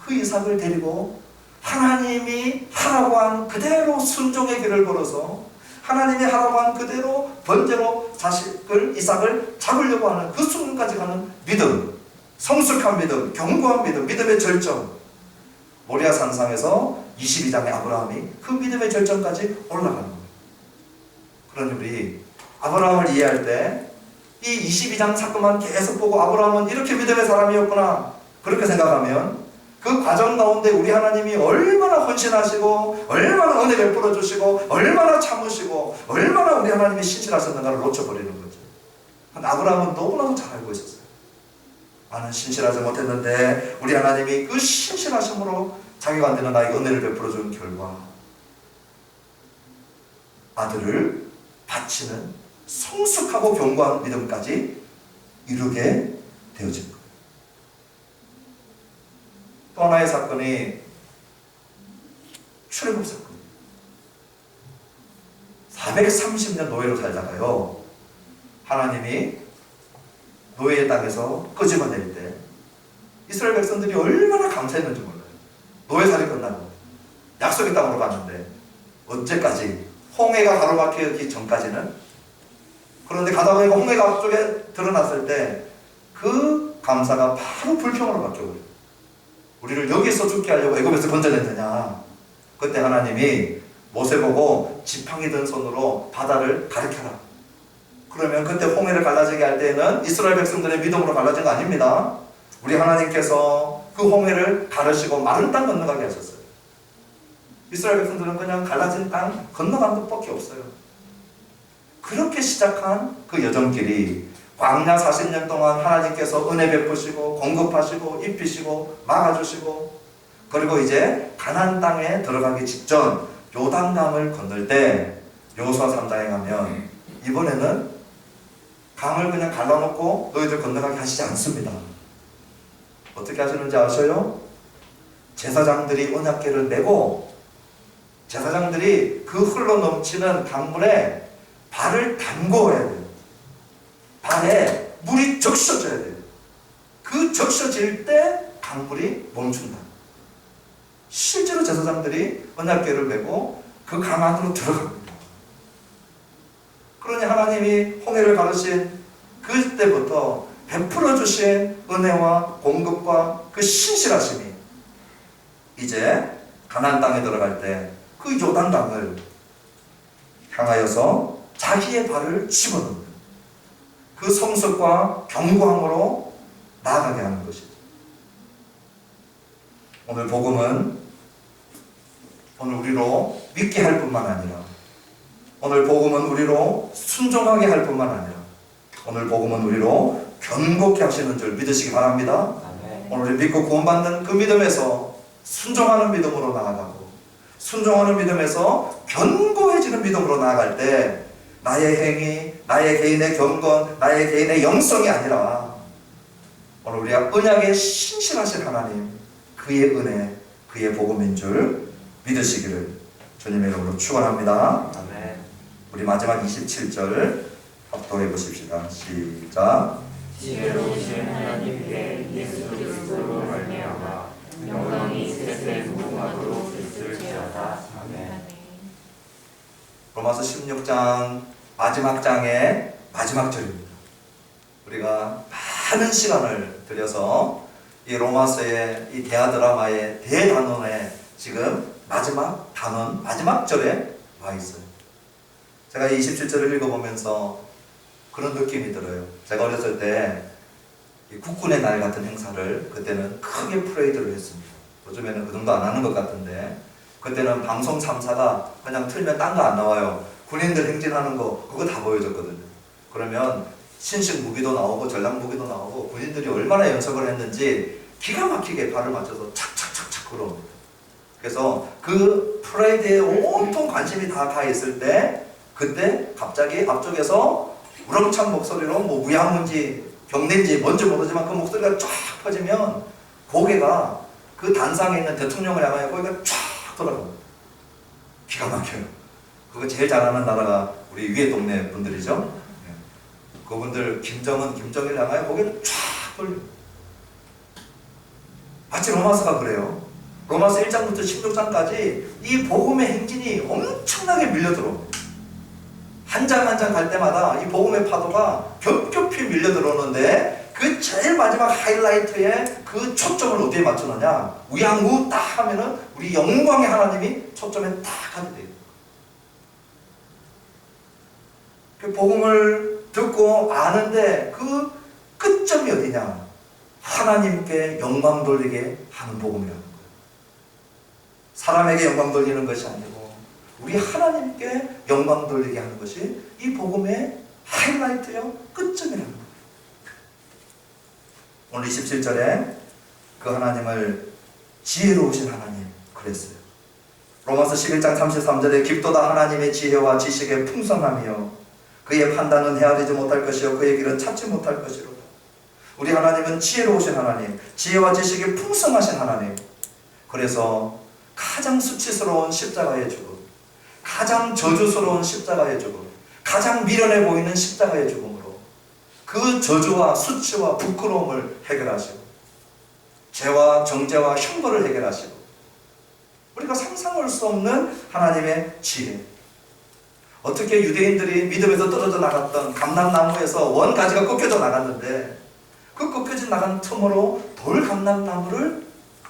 그 이삭을 데리고 하나님이 하라고 한 그대로 순종의 길을 걸어서 하나님이 하라고 한 그대로 번제로 자식을, 이삭을 잡으려고 하는 그 순간까지 가는 믿음, 성숙한 믿음, 견고한 믿음, 믿음의 절정. 모리아 산상에서 22장의 아브라함이 그 믿음의 절정까지 올라가는 거예요. 그러니 우리 아브라함을 이해할 때 이 22장 사건만 계속 보고 아브라함은 이렇게 믿음의 사람이었구나, 그렇게 생각하면 그 과정 가운데 우리 하나님이 얼마나 헌신하시고 얼마나 은혜 베풀어 주시고 얼마나 참으시고 얼마나 우리 하나님이 신실하셨는가를 놓쳐버리는 거죠. 아브라함은 너무나도 잘 알고 있었어요. 나는 신실하지 못했는데 우리 하나님이 그 신실하심으로 자기가 안 되는 나에게 은혜를 베풀어 준 결과 아들을 바치는 성숙하고 견고한 믿음까지 이루게 되어진 거예요. 또 하나의 사건이 출애굽 사건이에요. 430년 노예로 살다가요, 하나님이 노예의 땅에서 끄집어낼 때 이스라엘 백성들이 얼마나 감사했는지 몰라요. 노예살이 끝나고 약속의 땅으로 갔는데 언제까지? 홍해가 가로막히기 전까지는. 그런데 가다 보니까 홍해가 앞쪽에 드러났을 때 그 감사가 바로 불평으로 바뀌어버려요. 우리를 여기서 죽게 하려고 애굽에서 건져냈느냐. 그때 하나님이 모세 보고 지팡이 든 손으로 바다를 가리켜라. 그러면 그때 홍해를 갈라지게 할 때는 이스라엘 백성들의 믿음으로 갈라진 거 아닙니다. 우리 하나님께서 그 홍해를 가르시고 마른 땅 건너가게 하셨어요. 이스라엘 백성들은 그냥 갈라진 땅 건너간 것밖에 없어요. 그렇게 시작한 그 여정길이 광야 40년 동안 하나님께서 은혜 베푸시고 공급하시고 입히시고 막아주시고, 그리고 이제 가나안 땅에 들어가기 직전 요단강을 건널 때 여호수아 3장에 가면 이번에는 강을 그냥 갈라놓고 너희들 건너가게 하시지 않습니다. 어떻게 하시는지 아셔요? 제사장들이 언약궤를 메고 제사장들이 그 흘러넘치는 강물에 발을 담궈야 돼요. 발에 물이 적셔져야 돼요. 그 적셔질 때 강물이 멈춘다. 실제로 제사장들이 언약궤를 메고 그 강 안으로 들어갑니다. 그러니 하나님이 홍해를 가르신 그때부터 베풀어 주신 은혜와 공급과 그 신실하심이 이제 가나안 땅에 들어갈 때 그 요단강을 향하여서 자기의 발을 집어넣는 그 성숙과 견고함으로 나아가게 하는 것이죠. 오늘 복음은 오늘 우리로 믿게 할 뿐만 아니라, 오늘 복음은 우리로 순종하게 할 뿐만 아니라, 오늘 복음은 우리로 견고케 하시는 줄 믿으시기 바랍니다. 오늘 믿고 구원받는 그 믿음에서 순종하는 믿음으로 나아가고, 순종하는 믿음에서 견고해지는 믿음으로 나아갈 때 나의 행위, 나의 개인의 경건, 나의 개인의 영성이 아니라 오늘 우리가 언약의 신실하신 하나님, 그의 은혜, 그의 복음인 줄 믿으시기를 주님의 이름으로 축원합니다. 아멘. 우리 마지막 27절 합독해 보십시다. 시작. 지혜로우신 하나님께 예수 그리스도로 말미암아 영광이 세세 무궁하도록 있을지어다. 아멘. 로마서 16장 마지막 장의 마지막 절입니다. 우리가 많은 시간을 들여서 이 로마서의 이 대하 드라마의 대단원의 지금 마지막 단원, 마지막 절에 와 있어요. 제가 이 27절을 읽어보면서 그런 느낌이 들어요. 제가 어렸을 때 이 국군의 날 같은 행사를 그때는 크게 프레이드를 했습니다. 요즘에는 그 정도 안 하는 것 같은데 그때는 방송 3사가 그냥 틀면 딴 거 안 나와요. 군인들 행진하는 거 그거 다 보여줬거든요. 그러면 신식 무기도 나오고 전략 무기도 나오고 군인들이 얼마나 연습을 했는지 기가 막히게 발을 맞춰서 착착착착 걸어옵니다. 그래서 그 프레이드에 온통 관심이 다 가 있을 때 그때 갑자기 앞쪽에서 우렁찬 목소리로 뭐 무양문지 경례인지 뭔지 모르지만 그 목소리가 쫙 퍼지면 고개가 그 단상에 있는 대통령을 향하여 고개가 쫙 돌아갑니다. 기가 막혀요. 그거 제일 잘하는 나라가 우리 위에 동네 분들이죠. 그분들 김정은, 김정일 향하여 고개를 쫙 돌립니다. 마치 로마서가 그래요. 로마서 1장부터 16장까지 이 복음의 행진이 엄청나게 밀려들어옵니다. 한 장 한 장 갈 때마다 이 복음의 파도가 겹겹이 밀려들어오는데 그 제일 마지막 하이라이트에 그 초점을 어디에 맞추느냐, 우양우 딱 하면은 우리 영광의 하나님이 초점에 딱 하게 돼요. 그 복음을 듣고 아는데 그 끝점이 어디냐, 하나님께 영광 돌리게 하는 복음이라는 거예요. 사람에게 영광 돌리는 것이 아니고 우리 하나님께 영광 돌리게 하는 것이 이 복음의 하이라이트요 끝점이라는 거예요. 오늘 27절에 그 하나님을 지혜로우신 하나님 그랬어요. 로마서 11장 33절에 깊도다 하나님의 지혜와 지식의 풍성함이요 그의 판단은 헤아리지 못할 것이요 그의 길은 찾지 못할 것이로다. 우리 하나님은 지혜로우신 하나님, 지혜와 지식이 풍성하신 하나님. 그래서 가장 수치스러운 십자가의 죽음, 가장 저주스러운 십자가의 죽음, 가장 미련해 보이는 십자가의 죽음으로 그 저주와 수치와 부끄러움을 해결하시고 죄와 정죄와 형벌을 해결하시고 우리가 상상할 수 없는 하나님의 지혜. 어떻게 유대인들이 믿음에서 떨어져 나갔던 감람나무에서 원가지가 꺾여져 나갔는데 그 꺾여져 나간 틈으로 돌 감람나무를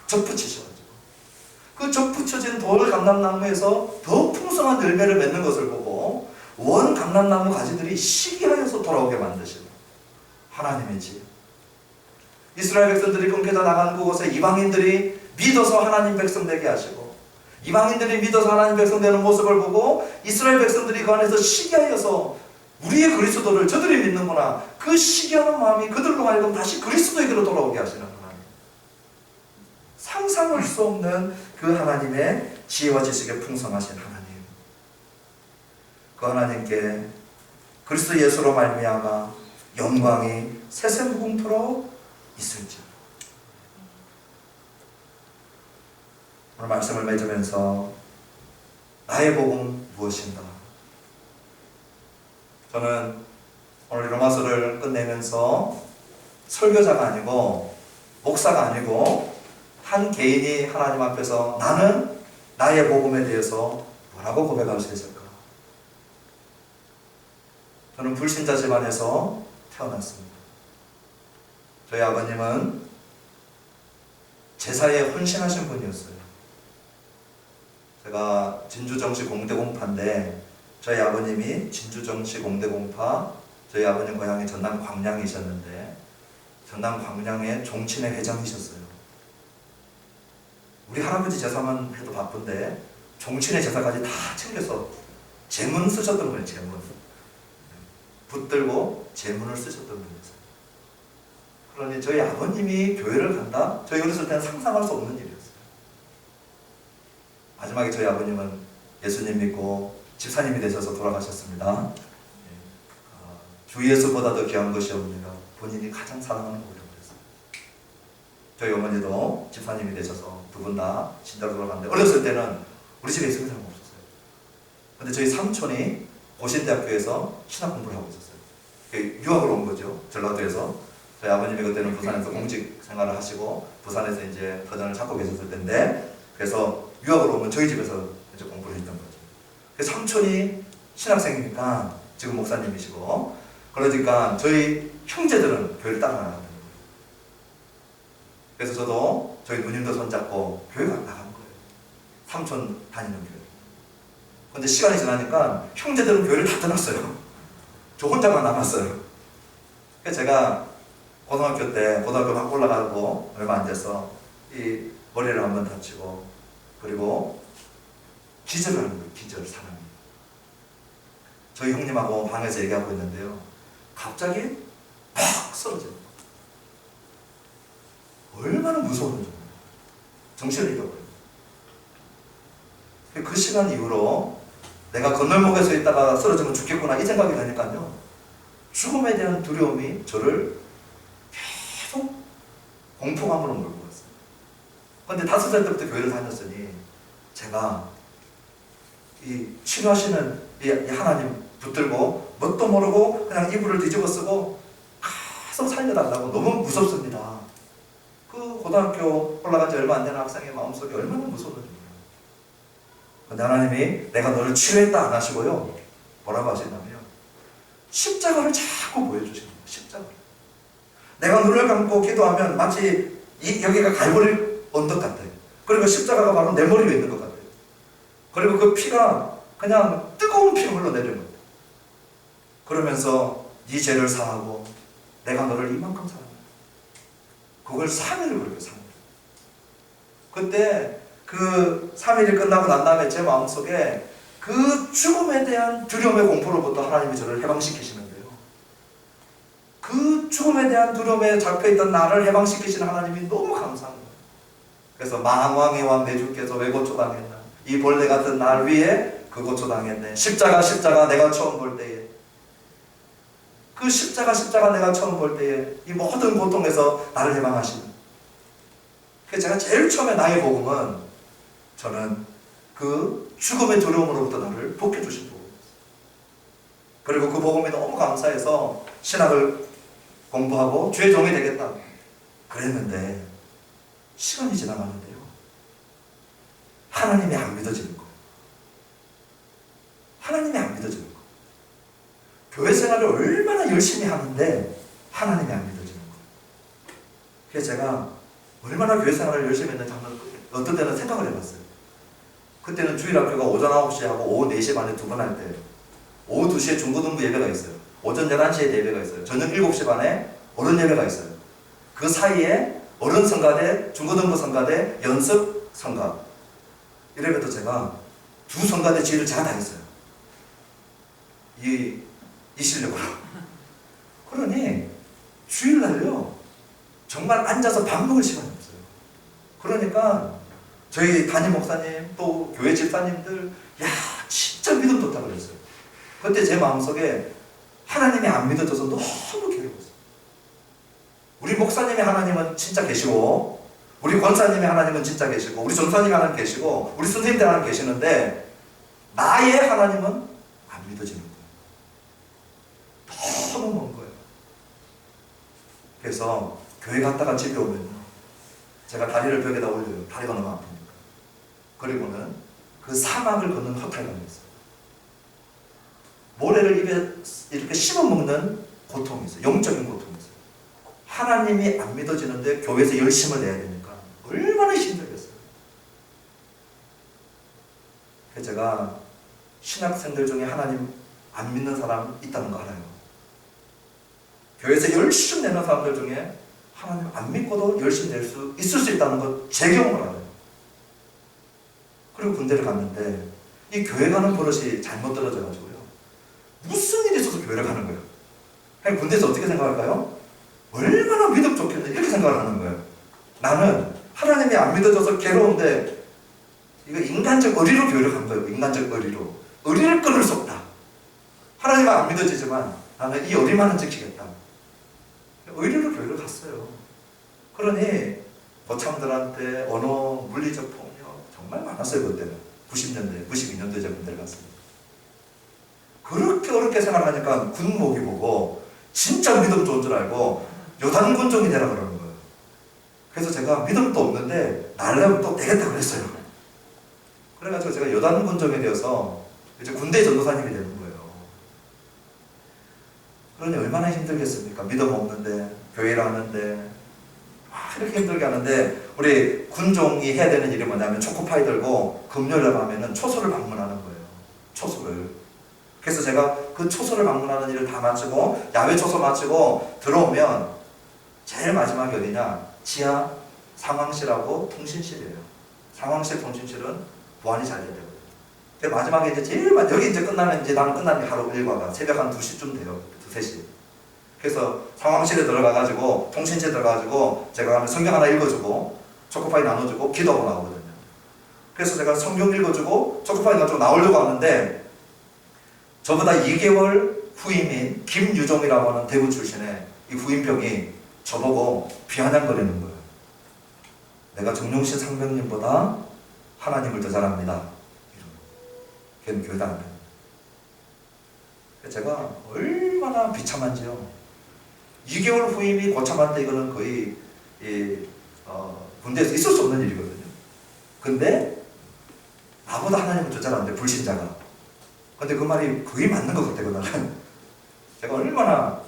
접붙이셔가지고 그 접붙여진 돌 감람나무에서 더 풍성한 열매를 맺는 것을 보고 원 감람나무 가지들이 시기하여서 돌아오게 만드시고 하나님의 지혜. 이스라엘 백성들이 끊겨져 나간 그곳에 이방인들이 믿어서 하나님 백성 되게 하시고 이방인들이 믿어서 하나님 백성 되는 모습을 보고 이스라엘 백성들이 그 안에서 시기하여서 우리의 그리스도를 저들이 믿는구나, 그 시기하는 마음이 그들로 하여금 다시 그리스도에게로 돌아오게 하시는 하나님. 상상할 수 없는 그 하나님의 지혜와 지식에 풍성하신 하나님. 그 하나님께 그리스도 예수로 말미암아 영광이 세세무궁토록 있을지어다. 오늘 말씀을 맺으면서 나의 복음 무엇인가? 저는 오늘 로마서를 끝내면서 설교자가 아니고 목사가 아니고 한 개인이 하나님 앞에서 나는 나의 복음에 대해서 뭐라고 고백할 수 있을까? 저는 불신자 집안에서 태어났습니다. 저희 아버님은 제사에 헌신하신 분이었어요. 제가 진주정시 공대공파인데 저희 아버님이 진주정시 공대공파, 저희 아버님 고향이 전남 광양이셨는데 전남 광양의 종친회 회장이셨어요. 우리 할아버지 제사만 해도 바쁜데 종친회 제사까지 다 챙겨서 제문 쓰셨던 거예요. 제문. 붙들고 제문을 쓰셨던 분이었어요. 그러니 저희 아버님이 교회를 간다? 저희 어렸을 때는 상상할 수 없는 일이었어요. 마지막에 저희 아버님은 예수님 믿고 집사님이 되셔서 돌아가셨습니다. 주 예수보다 더 귀한 것이 없느냐, 본인이 가장 사랑하는 거라고 그랬어요. 저희 어머니도 집사님이 되셔서 두 분 다 신자로 돌아갔는데 어렸을 때는 우리 집에 있을 사람 없었어요. 근데 저희 삼촌이 고신대학교에서 신학 공부를 하고 있었어요. 유학을 온 거죠. 전라도에서. 저희 아버님이 그때는 부산에서 공직 생활을 하시고 부산에서 이제 터전을 찾고 계셨을 때인데 그래서 유학을 오면 저희 집에서 이제 공부를 했던 거죠. 그래서 삼촌이 신학생이니까 지금 목사님이시고 그러니까 저희 형제들은 교회를 따라나가는 거예요. 그래서 저도 저희 누님도 손잡고 교회가 나간 거예요. 삼촌 다니는 교회. 근데 시간이 지나니까 형제들은 교회를 다 떠났어요. 저 혼자만 남았어요. 그래서 제가 고등학교 때 고등학교 막 올라가고 얼마 안 돼서 이 머리를 한번 다치고 그리고 기절을 하는 거예요. 기절, 사람이. 저희 형님하고 방에서 얘기하고 있는데요. 갑자기 팍 쓰러져요. 얼마나 무서운지 정신을 잃어버려요. 그 시간 이후로 내가 건널목에 서 있다가 쓰러지면 죽겠구나 이 생각이 드니까요. 죽음에 대한 두려움이 저를 계속 공포감으로 몰고 갔어요. 그런데 5살 때부터 교회를 다녔으니 제가 이 치료하시는 이 하나님 붙들고 뭣도 모르고 그냥 이불을 뒤집어 쓰고 계속 살려달라고 너무 무섭습니다. 그 고등학교 올라간 지 얼마 안 되는 학생의 마음속에 얼마나 무서웠는지 몰라요. 근데 하나님이 내가 너를 치료했다 안 하시고요. 뭐라고 하시냐면요. 십자가를 자꾸 보여주시는 거예요. 십자가를. 내가 눈을 감고 기도하면 마치 여기가 갈보리 언덕 같아요. 그리고 십자가가 바로 내 머리 위에 있는 것 같아요. 그리고 그 피가 그냥 뜨거운 피가 흘러내리는 거예요. 그러면서 네 죄를 사하고 내가 너를 이만큼 사랑해. 그걸 3일을 그래요. 3일. 그때 그 3일이 끝나고 난 다음에 제 마음속에 그 죽음에 대한 두려움의 공포로부터 하나님이 저를 해방시키시는데요. 그 죽음에 대한 두려움에 잡혀있던 나를 해방시키시는 하나님이 너무 감사한 거예요. 그래서 망왕의 왕 내 주께서 왜 고초당했나. 이 벌레 같은 날 위에 그 고초당했네. 십자가 내가 처음 볼 때에 그 십자가 내가 처음 볼 때에 이 모든 고통에서 나를 해방하시는. 그래서 제가 제일 처음에 나의 복음은 저는 그 죽음의 두려움으로부터 나를 복해주신 복음이었어요. 그리고 그 복음이 너무 감사해서 신학을 공부하고 주의 종이 되겠다 그랬는데 시간이 지나가는데요. 하나님이 안 믿어지는 거예요. 하나님이 안 믿어지는 거예요. 교회 생활을 얼마나 열심히 하는데 하나님이 안 믿어지는 거예요. 그래서 제가 얼마나 교회 생활을 열심히 했는지 한번 어떤 때는 생각을 해봤어요. 그때는 주일학교가 오전 9시에 하고 오후 4시 반에 2번 할 때 오후 2시에 중고등부 예배가 있어요. 오전 11시에 예배가 있어요. 저녁 7시 반에 어른 예배가 있어요. 그 사이에 어른 성가대, 중고등부 성가대, 연습 성가 이래부터 제가 두 성가대 지휘를 제가 다 했어요. 이 실력으로. 그러니 주일날요 정말 앉아서 밥 먹을 시간이 없어요. 그러니까 저희 담임 목사님 또 교회 집사님들 야 진짜 믿음 좋다 그랬어요. 그때 제 마음속에 하나님이 안 믿어져서 너무 괴로웠어요. 우리 목사님의 하나님은 진짜 계시고 우리 권사님의 하나님은 진짜 계시고 우리 전사님이 하나님 계시고 우리 선생님들 하나님 계시는데 나의 하나님은 안 믿어지는 거예요. 너무 먼 거예요. 그래서 교회 갔다가 집에 오면요 제가 다리를 벽에다 올려요. 다리가 너무 아프니까. 그리고는 그 사막을 걷는 허탈감이 있어요. 모래를 입에 이렇게 씹어먹는 고통이 있어요. 영적인 고통이 있어요. 하나님이 안 믿어지는데 교회에서 열심을 내야 되니까 얼마나 힘들겠어요. 그래서 제가 신학생들 중에 하나님 안 믿는 사람 있다는 거 알아요. 교회에서 열심히 내는 사람들 중에 하나님 안 믿고도 열심히 낼 수 있을 수 있다는 거 제 경험을 알아요. 그리고 군대를 갔는데 이 교회 가는 버릇이 잘못 떨어져가지고요. 무슨 일이 있어서 교회를 가는 거예요. 아니, 군대에서 어떻게 생각할까요? 얼마나 믿음 좋겠네 이렇게 생각을 하는 거예요. 나는 하나님이 안 믿어져서 괴로운데 이거 인간적 의리로 교회를 간 거예요. 인간적 의리로. 의리를 끊을 수 없다. 하나님은 안 믿어지지만 나는 이 의리만은 지키겠다. 의리로 교회를 갔어요. 그러니 거참들한테 언어, 물리적 폭력 정말 많았어요. 그때는 90년대, 92년도에 제가 군대를 갔습니다. 그렇게 어렵게 생활하니까 군목이 보고 진짜 믿음 좋은 줄 알고 요단군종이 되라 그러는 거예요. 그래서 제가 믿음도 없는데 날라면 또 되겠다 그랬어요. 그래가지고 제가 요단군종이 되어서 이제 군대 전도사님이 되는 거예요. 그러니 얼마나 힘들겠습니까? 믿음 없는데 교회를 하는데 이렇게 힘들게 하는데 우리 군종이 해야 되는 일이 뭐냐면 초코파이 들고 금요일날 하면은 초소를 방문하는 거예요. 초소를. 그래서 제가 그 초소를 방문하는 일을 다 마치고 야외 초소 마치고 들어오면 제일 마지막이 어디냐? 지하 상황실하고 통신실이에요. 상황실 통신실은 보안이 잘 돼요. 그 마지막에 이제 여기 이제 끝나면 이제 나는 끝나는 게 하루 일과가 새벽 한 2시쯤 돼요. 2, 3시. 그래서 상황실에 들어가가지고 통신실에 들어가가지고 제가 성경 하나 읽어주고 초코파이 나눠주고 기도하고 나오거든요. 그래서 제가 성경 읽어주고 초코파이 나눠주고 나오려고 하는데 저보다 2개월 후임인 김유종이라고 하는 대구 출신의 이 후임병이 저보고 비아냥거리는 거예요. 내가 정용신 상병님보다 하나님을 더 잘합니다. 걔는 교회 다닙니다. 제가 얼마나 비참한지요. 2개월 후임이 고참한테 이거는 거의 군대에서 있을 수 없는 일이거든요. 근데 나보다 하나님을 더 잘하는데 불신자가. 근데 그 말이 거의 맞는 것 같아요. 나는 제가 얼마나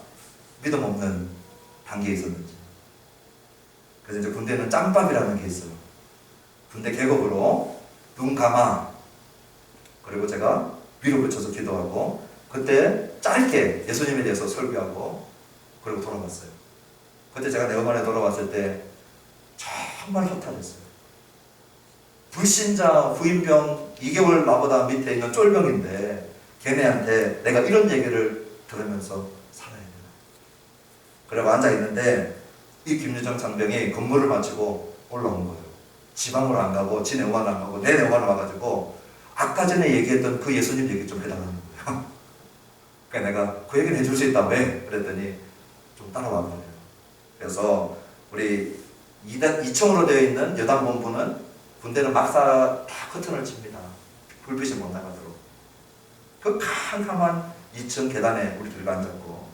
믿음 없는 단계에 있었는지. 그래서 이제 군대는 짬밥이라는 게 있어요. 군대 계급으로 눈 감아. 그리고 제가 위로 붙여서 기도하고 그때 짧게 예수님에 대해서 설교하고 그리고 돌아갔어요. 그때 제가 네오만에 돌아왔을 때 정말 허탈했어요. 불신자 후임병 2개월 나보다 밑에 있는 쫄병인데 걔네한테 내가 이런 얘기를 들으면서 살아야 되나. 그리고 앉아있는데 이 김유정 장병이 근무를 마치고 올라온 거예요. 지방으로 안 가고 지 네오만 안 가고 내 네오만 와가지고 아까 전에 얘기했던 그 예수님 얘기 좀 해달라는 거예요. 그러니까 내가 그 얘기를 해줄 수 있다. 왜? 그랬더니 좀 따라와 버려요. 그래서 우리 2층으로 되어 있는 여단본부는 군대는 막사 다 커튼을 칩니다. 불빛이 못 나가도록. 그 캄캄한 2층 계단에 우리 둘이 앉았고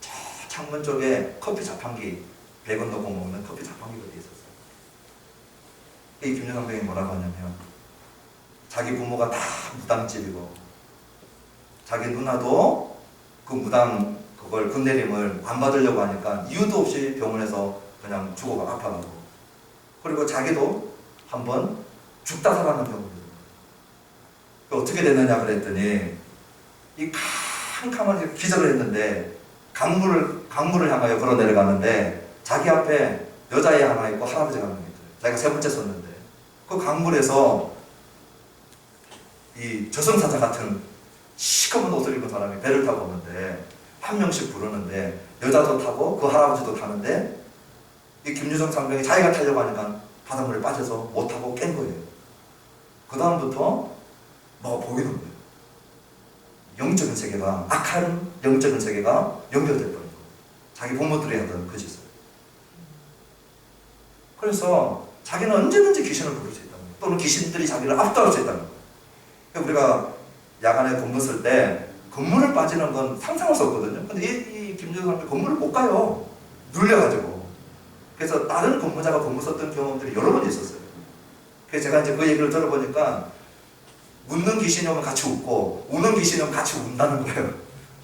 저 창문 쪽에 커피 자판기 100원 넣고 먹는 커피 자판기가 돼 있었어요. 이 김유정 병이 뭐라고 하냐면 자기 부모가 다 무당집이고 자기 누나도 그 무당 그걸 군대림을 안 받으려고 하니까 이유도 없이 병원에서 그냥 죽어가 아파가고 그리고 자기도 한번 죽다 살아난 병원이에요. 어떻게 됐느냐 그랬더니 이 캄캄하게 기절을 했는데 강물을 향하여 걸어 내려가는데 자기 앞에 여자애 하나 있고 할아버지가 하나 있어요. 자기가 세 번째 썼는데 그 강물에서 이 저승사자 같은 시커먼 옷을 입은 사람이 배를 타고 오는데 한 명씩 부르는데 여자도 타고 그 할아버지도 타는데 이 김유정 상병이 자기가 타려고 하니까 바닷물에 빠져서 못 타고 깬 거예요. 그 다음부터 뭐가 보이는 거예요. 영적인 세계가 악한 영적인 세계가 연결될 거예요. 자기 부모들이 하던 그 짓을. 그래서 자기는 언제든지 귀신을 부를 수 있다는 거예요. 또는 귀신들이 자기를 압도할 수 있다는 거예요. 우리가 야간에 근무 쓸 때 건물을 빠지는 건 상상할 수 없거든요. 근데 이 김유정 사람이 건물을 못 가요. 눌려가지고. 그래서 다른 근무자가 근무 썼던 경험들이 여러 번 있었어요. 그래서 제가 이제 그 얘기를 들어보니까 웃는 귀신이 오면 같이 웃고 우는 귀신이 오면 같이 운다는 거예요.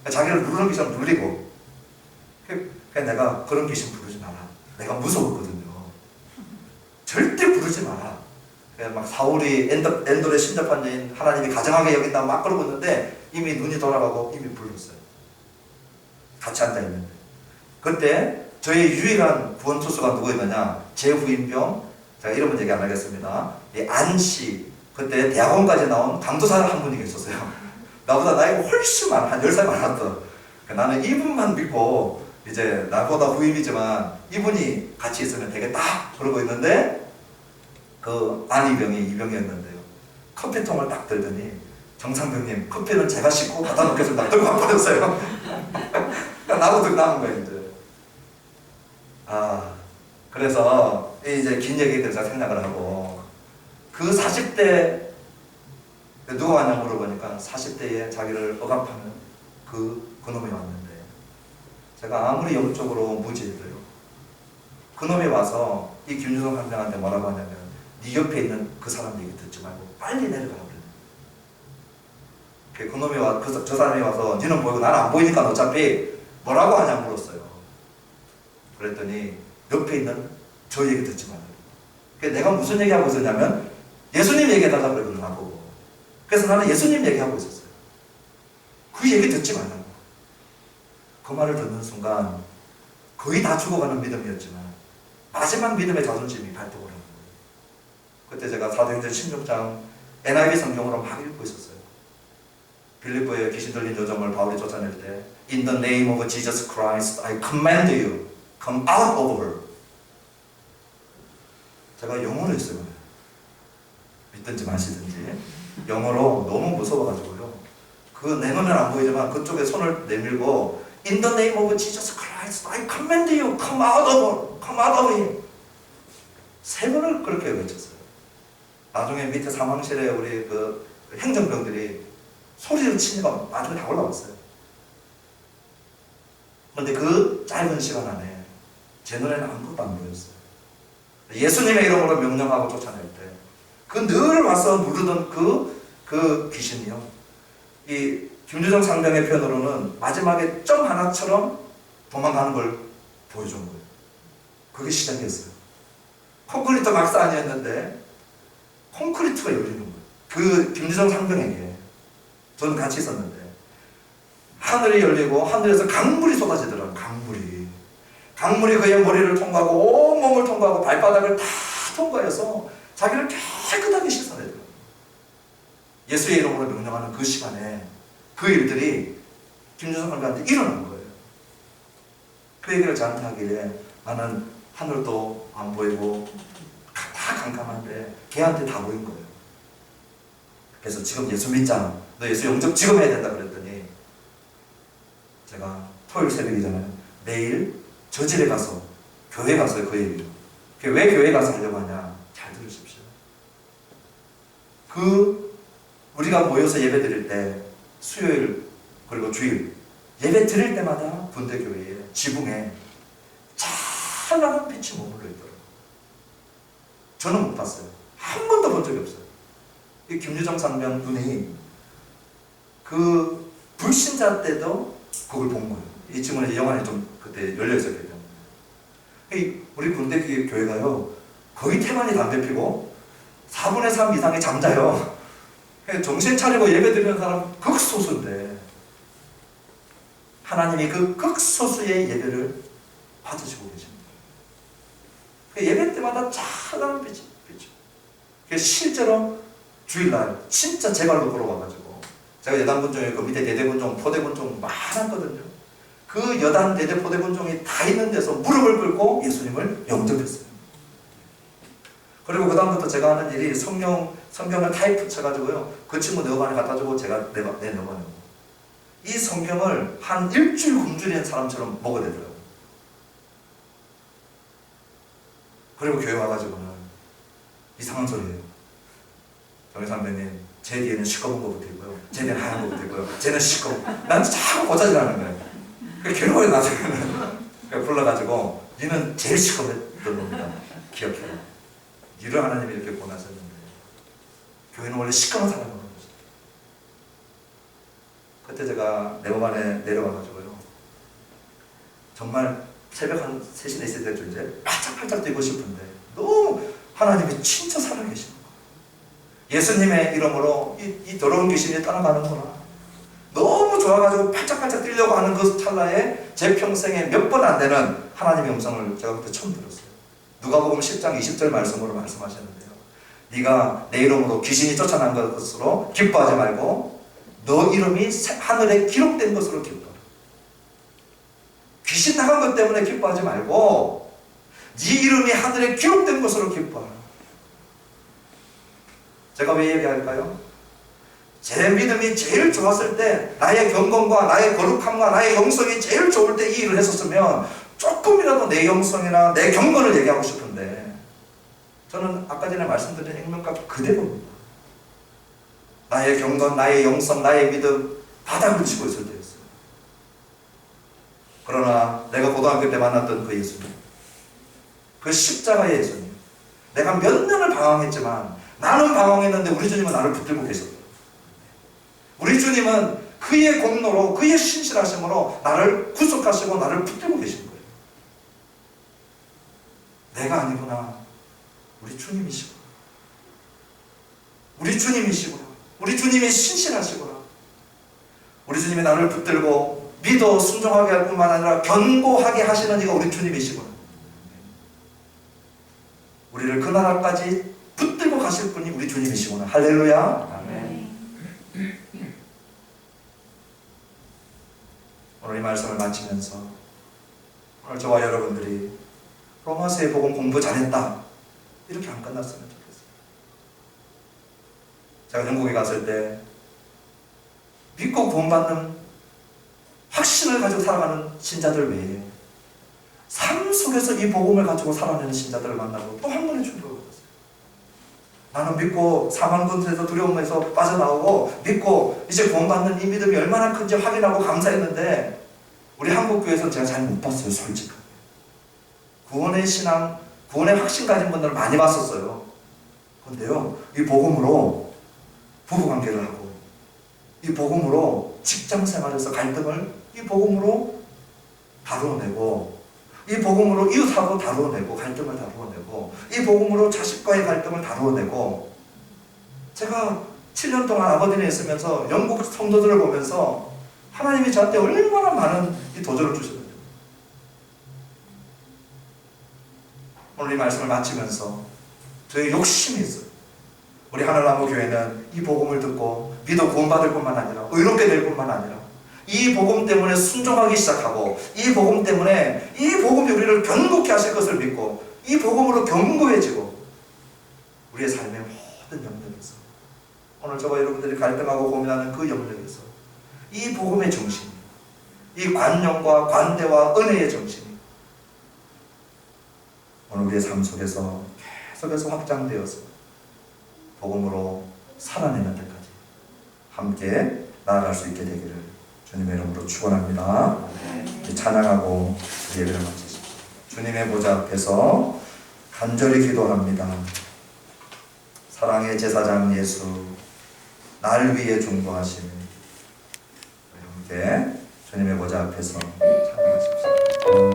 자기를 누르는 귀신은 눌리고. 그래서 내가 그런 귀신 부르지 마라. 내가 무서웠거든요. 절대 부르지 마라. 막 사울이 엔돌에 신접한 여인 하나님이 가정하게 여긴다 막 그러고 있는데 이미 눈이 돌아가고 이미 불렀어요. 같이 앉아있는데 그때 저의 유일한 구원 투수가 누구였느냐, 제 후임병, 제가 이름은 얘기 안 하겠습니다. 이 안씨, 그때 대학원까지 나온 강도사 한 분이 계셨어요. 나보다 나이가 훨씬 많아, 한 10살 많았던. 나는 이분만 믿고 이제 나보다 후임이지만 이분이 같이 있으면 되겠다 그러고 있는데 그 안이병이 이병이었는데요. 커피통을 딱 들더니 정상병님 커피는 제가 씻고 갖다 놓겠습니다. 들고 와버렸어요. 나도 들고 나온 거예요 이제. 그래서 이제 긴 얘기들 제가 생각을 하고 그 40대 누가 왔냐 물어보니까 40대에 자기를 억압하는 그놈이 왔는데 제가 아무리 영적으로 무지해도요 그놈이 와서 이 김유성 선생한테 뭐라고 하냐면 네 옆에 있는 그 사람 얘기 듣지 말고 빨리 내려가라 그래. 그놈이 와, 저 사람이 와서 니는 보이고 나는 안 보이니까 어차피 뭐라고 하냐 물었어요. 그랬더니 옆에 있는 저 얘기 듣지 말라고. 그래서 내가 무슨 얘기하고 있었냐면 예수님 얘기해달라고 그러거든 나보고. 그래서 나는 예수님 얘기하고 있었어요. 그 얘기 듣지 말라고. 그 말을 듣는 순간 거의 다 죽어가는 믿음이었지만 마지막 믿음의 자존심이 발동을 한 거예요. 그때 제가 사도행전 16장 NIV 성경으로 막 읽고 있었어요. 빌립보에 귀신 들린 여종을 바울이 쫓아낼 때 In the name of Jesus Christ, I command you, come out of her. 제가 영어로 했어요. 믿든지 마시든지. 영어로 너무 무서워가지고요. 그 내 눈에는 안 보이지만 그쪽에 손을 내밀고 In the name of Jesus Christ, I command you, come out of her, come out of him. 3번을 그렇게 외쳤어요. 나중에 밑에 사망실에 우리 그 행정병들이 소리를 치니까 나중에 다 올라왔어요. 그런데 그 짧은 시간 안에 제 눈에는 아무것도 안 보였어요. 예수님의 이름으로 명령하고 쫓아낼 때 그 늘 와서 누르던 그 귀신이요. 이 김유정 상병의 표현으로는 마지막에 점 하나처럼 도망가는 걸 보여준 거예요. 그게 시작이었어요. 콘크리트 막사 아니었는데 콘크리트가 열리는 거예요. 그 김유정 상병에게. 저는 같이 있었는데 하늘이 열리고 하늘에서 강물이 쏟아지더라고요. 강물이 그의 머리를 통과하고 온몸을 통과하고 발바닥을 다 통과해서 자기를 깨끗하게 씻어내더라고요. 예수의 이름으로 명령하는 그 시간에 그 일들이 김유정 상병한테 일어난 거예요. 그 얘기를 저한테 하길래 나는 하늘도 안 보이고 다 깜깜한데 걔한테 다 보인 거예요. 그래서 지금 예수 믿잖아. 너 예수 영접 지금 해야 된다 그랬더니 제가 토요일 새벽이잖아요. 내일 저질에 가서 교회 가서 그 얘기를. 왜 교회 가서 하려고 하냐? 잘 들으십시오. 우리가 모여서 예배 드릴 때 수요일 그리고 주일 예배 드릴 때마다 군대교회에 지붕에 찬란한 빛이 머물러 있더라고요. 저는 못 봤어요. 한 번도 본 적이 없어요. 이 김유정 상병 눈이 그 불신자 때도 그걸 본 거예요. 이 친구는 영안이 좀 그때 열려 있었기 때문에. 우리 군대 교회가요, 거의 태만이 담배 피고 4분의 3 이상이 잠자요. 정신 차리고 예배 드리는 사람 극소수인데 하나님이 그 극소수의 예배를 받으시고 계십니다. 예배 때마다 찬란한 빛이. 실제로 주일날 진짜 제 발로 걸어와가지고 제가 여단군종에 그 밑에 대대군종, 포대군종 많았거든요. 그 여단, 대대, 포대군종이 다 있는 데서 무릎을 꿇고 예수님을 영접했어요. 그리고 그 다음부터 제가 하는 일이 성경을 타이프 쳐가지고요. 그 친구 내 어반에 갖다 주고 제가 내 어반에 넣고 이 성경을 한 일주일 굶주린 사람처럼 먹어야 되더라고요. 그리고 교회 와가지고는 이상한 소리예요. 정의선배님, 제 뒤에는 시꺼먼 거 붙어있고요. 제 뒤에는 하얀 거 붙어있고요. 쟤는 시꺼먼. 난 자꾸 고자질하는 거예요. 괴로워요 나중에는. 불러가지고 니는 제일 시꺼맸던 놈이다. 기억해라. 니를 하나님이 이렇게 보내셨는데 교회는 원래 시꺼먼 사람을 보는 거죠. 그때 제가 네모반에 내려와가지고요. 정말 새벽 한 3시, 4시 때쯤 이제 팔짝팔짝 뛰고 싶은데 너무 하나님이 진짜 살아계시는 거예요. 예수님의 이름으로 이 더러운 귀신이 떠나가는구나. 너무 좋아가지고 팔짝팔짝 뛰려고 하는 그 찰나에 제 평생에 몇 번 안 되는 하나님의 음성을 제가 그때 처음 들었어요. 누가복음 10장 20절 말씀으로 말씀하셨는데요. 네가 내 이름으로 귀신이 쫓아난 것으로 기뻐하지 말고 너 이름이 하늘에 기록된 것으로 기뻐하라. 귀신 나간 것 때문에 기뻐하지 말고 네 이름이 하늘에 기록된 것으로 기뻐하라. 제가 왜 얘기할까요? 제 믿음이 제일 좋았을 때, 나의 경건과 나의 거룩함과 나의 영성이 제일 좋을 때 이 일을 했었으면 조금이라도 내 영성이나 내 경건을 얘기하고 싶은데 저는 아까 전에 말씀드린 액면값 그대로입니다. 나의 경건, 나의 영성, 나의 믿음 바닥을 치고 있을 때였어요. 그러나 내가 고등학교 때 만났던 그 예수님, 그 십자가의 예수님, 내가 몇 년을 방황했지만 나는 방황했는데 우리 주님은 나를 붙들고 계셨어요. 우리 주님은 그의 공로로, 그의 신실하심으로 나를 구속하시고 나를 붙들고 계신 거예요. 내가 아니구나. 우리 주님이시구나. 우리 주님이시구나. 우리 주님이 신실하시구나. 우리 주님이 나를 붙들고 믿어 순종하게 할 뿐만 아니라 견고하게 하시는 이가 우리 주님이시구나. 우리를 그 나라까지 붙들고 가실 분이 우리 주님이시구나. 할렐루야. 아멘. 오늘 이 말씀을 마치면서 오늘 저와 여러분들이 로마서의 복음 공부 잘했다 이렇게 안 끝났으면 좋겠어요. 제가 영국에 갔을 때 믿고 구원받는 확신을 가지고 살아가는 신자들 외에 삶 속에서 이 복음을 가지고 살아내는 신자들을 만나고 또 한 번의 충격을 받았어요. 나는 믿고 사망군에서 두려움에서 빠져나오고 믿고 이제 구원받는 이 믿음이 얼마나 큰지 확인하고 감사했는데 우리 한국교회에서 제가 잘 못 봤어요. 솔직하게 구원의 신앙, 구원의 확신 가진 분들을 많이 봤었어요. 그런데요, 이 복음으로 부부관계를 하고 이 복음으로 직장생활에서 갈등을 이 복음으로 다루어내고 이 복음으로 이웃하고 다루어내고 갈등을 다루어내고 이 복음으로 자식과의 갈등을 다루어내고 제가 7년 동안 아버지네 있으면서 영국 성도들을 보면서 하나님이 저한테 얼마나 많은 이 도전을 주셨는데 오늘 이 말씀을 마치면서 저의 욕심이 있어요. 우리 하늘나무 교회는 이 복음을 듣고 믿어 구원받을 뿐만 아니라 의롭게 될 뿐만 아니라 이 복음 때문에 순종하기 시작하고 이 복음 때문에 이 복음이 우리를 견고케 하실 것을 믿고 이 복음으로 견고해지고 우리의 삶의 모든 영역에서 오늘 저와 여러분들이 갈등하고 고민하는 그 영역에서 이 복음의 정신, 이 관용과 관대와 은혜의 정신이 오늘 우리의 삶 속에서 계속해서 확장되어서 복음으로 살아내는 데까지 함께 나아갈 수 있게 되기를 주님의 이름으로 축원합니다. 찬양하고 예배를 마치십시오. 주님의 보좌 앞에서 간절히 기도합니다. 사랑의 제사장 예수, 날 위해 중보하시니 함께 주님의 보좌 앞에서 찬양하십시오.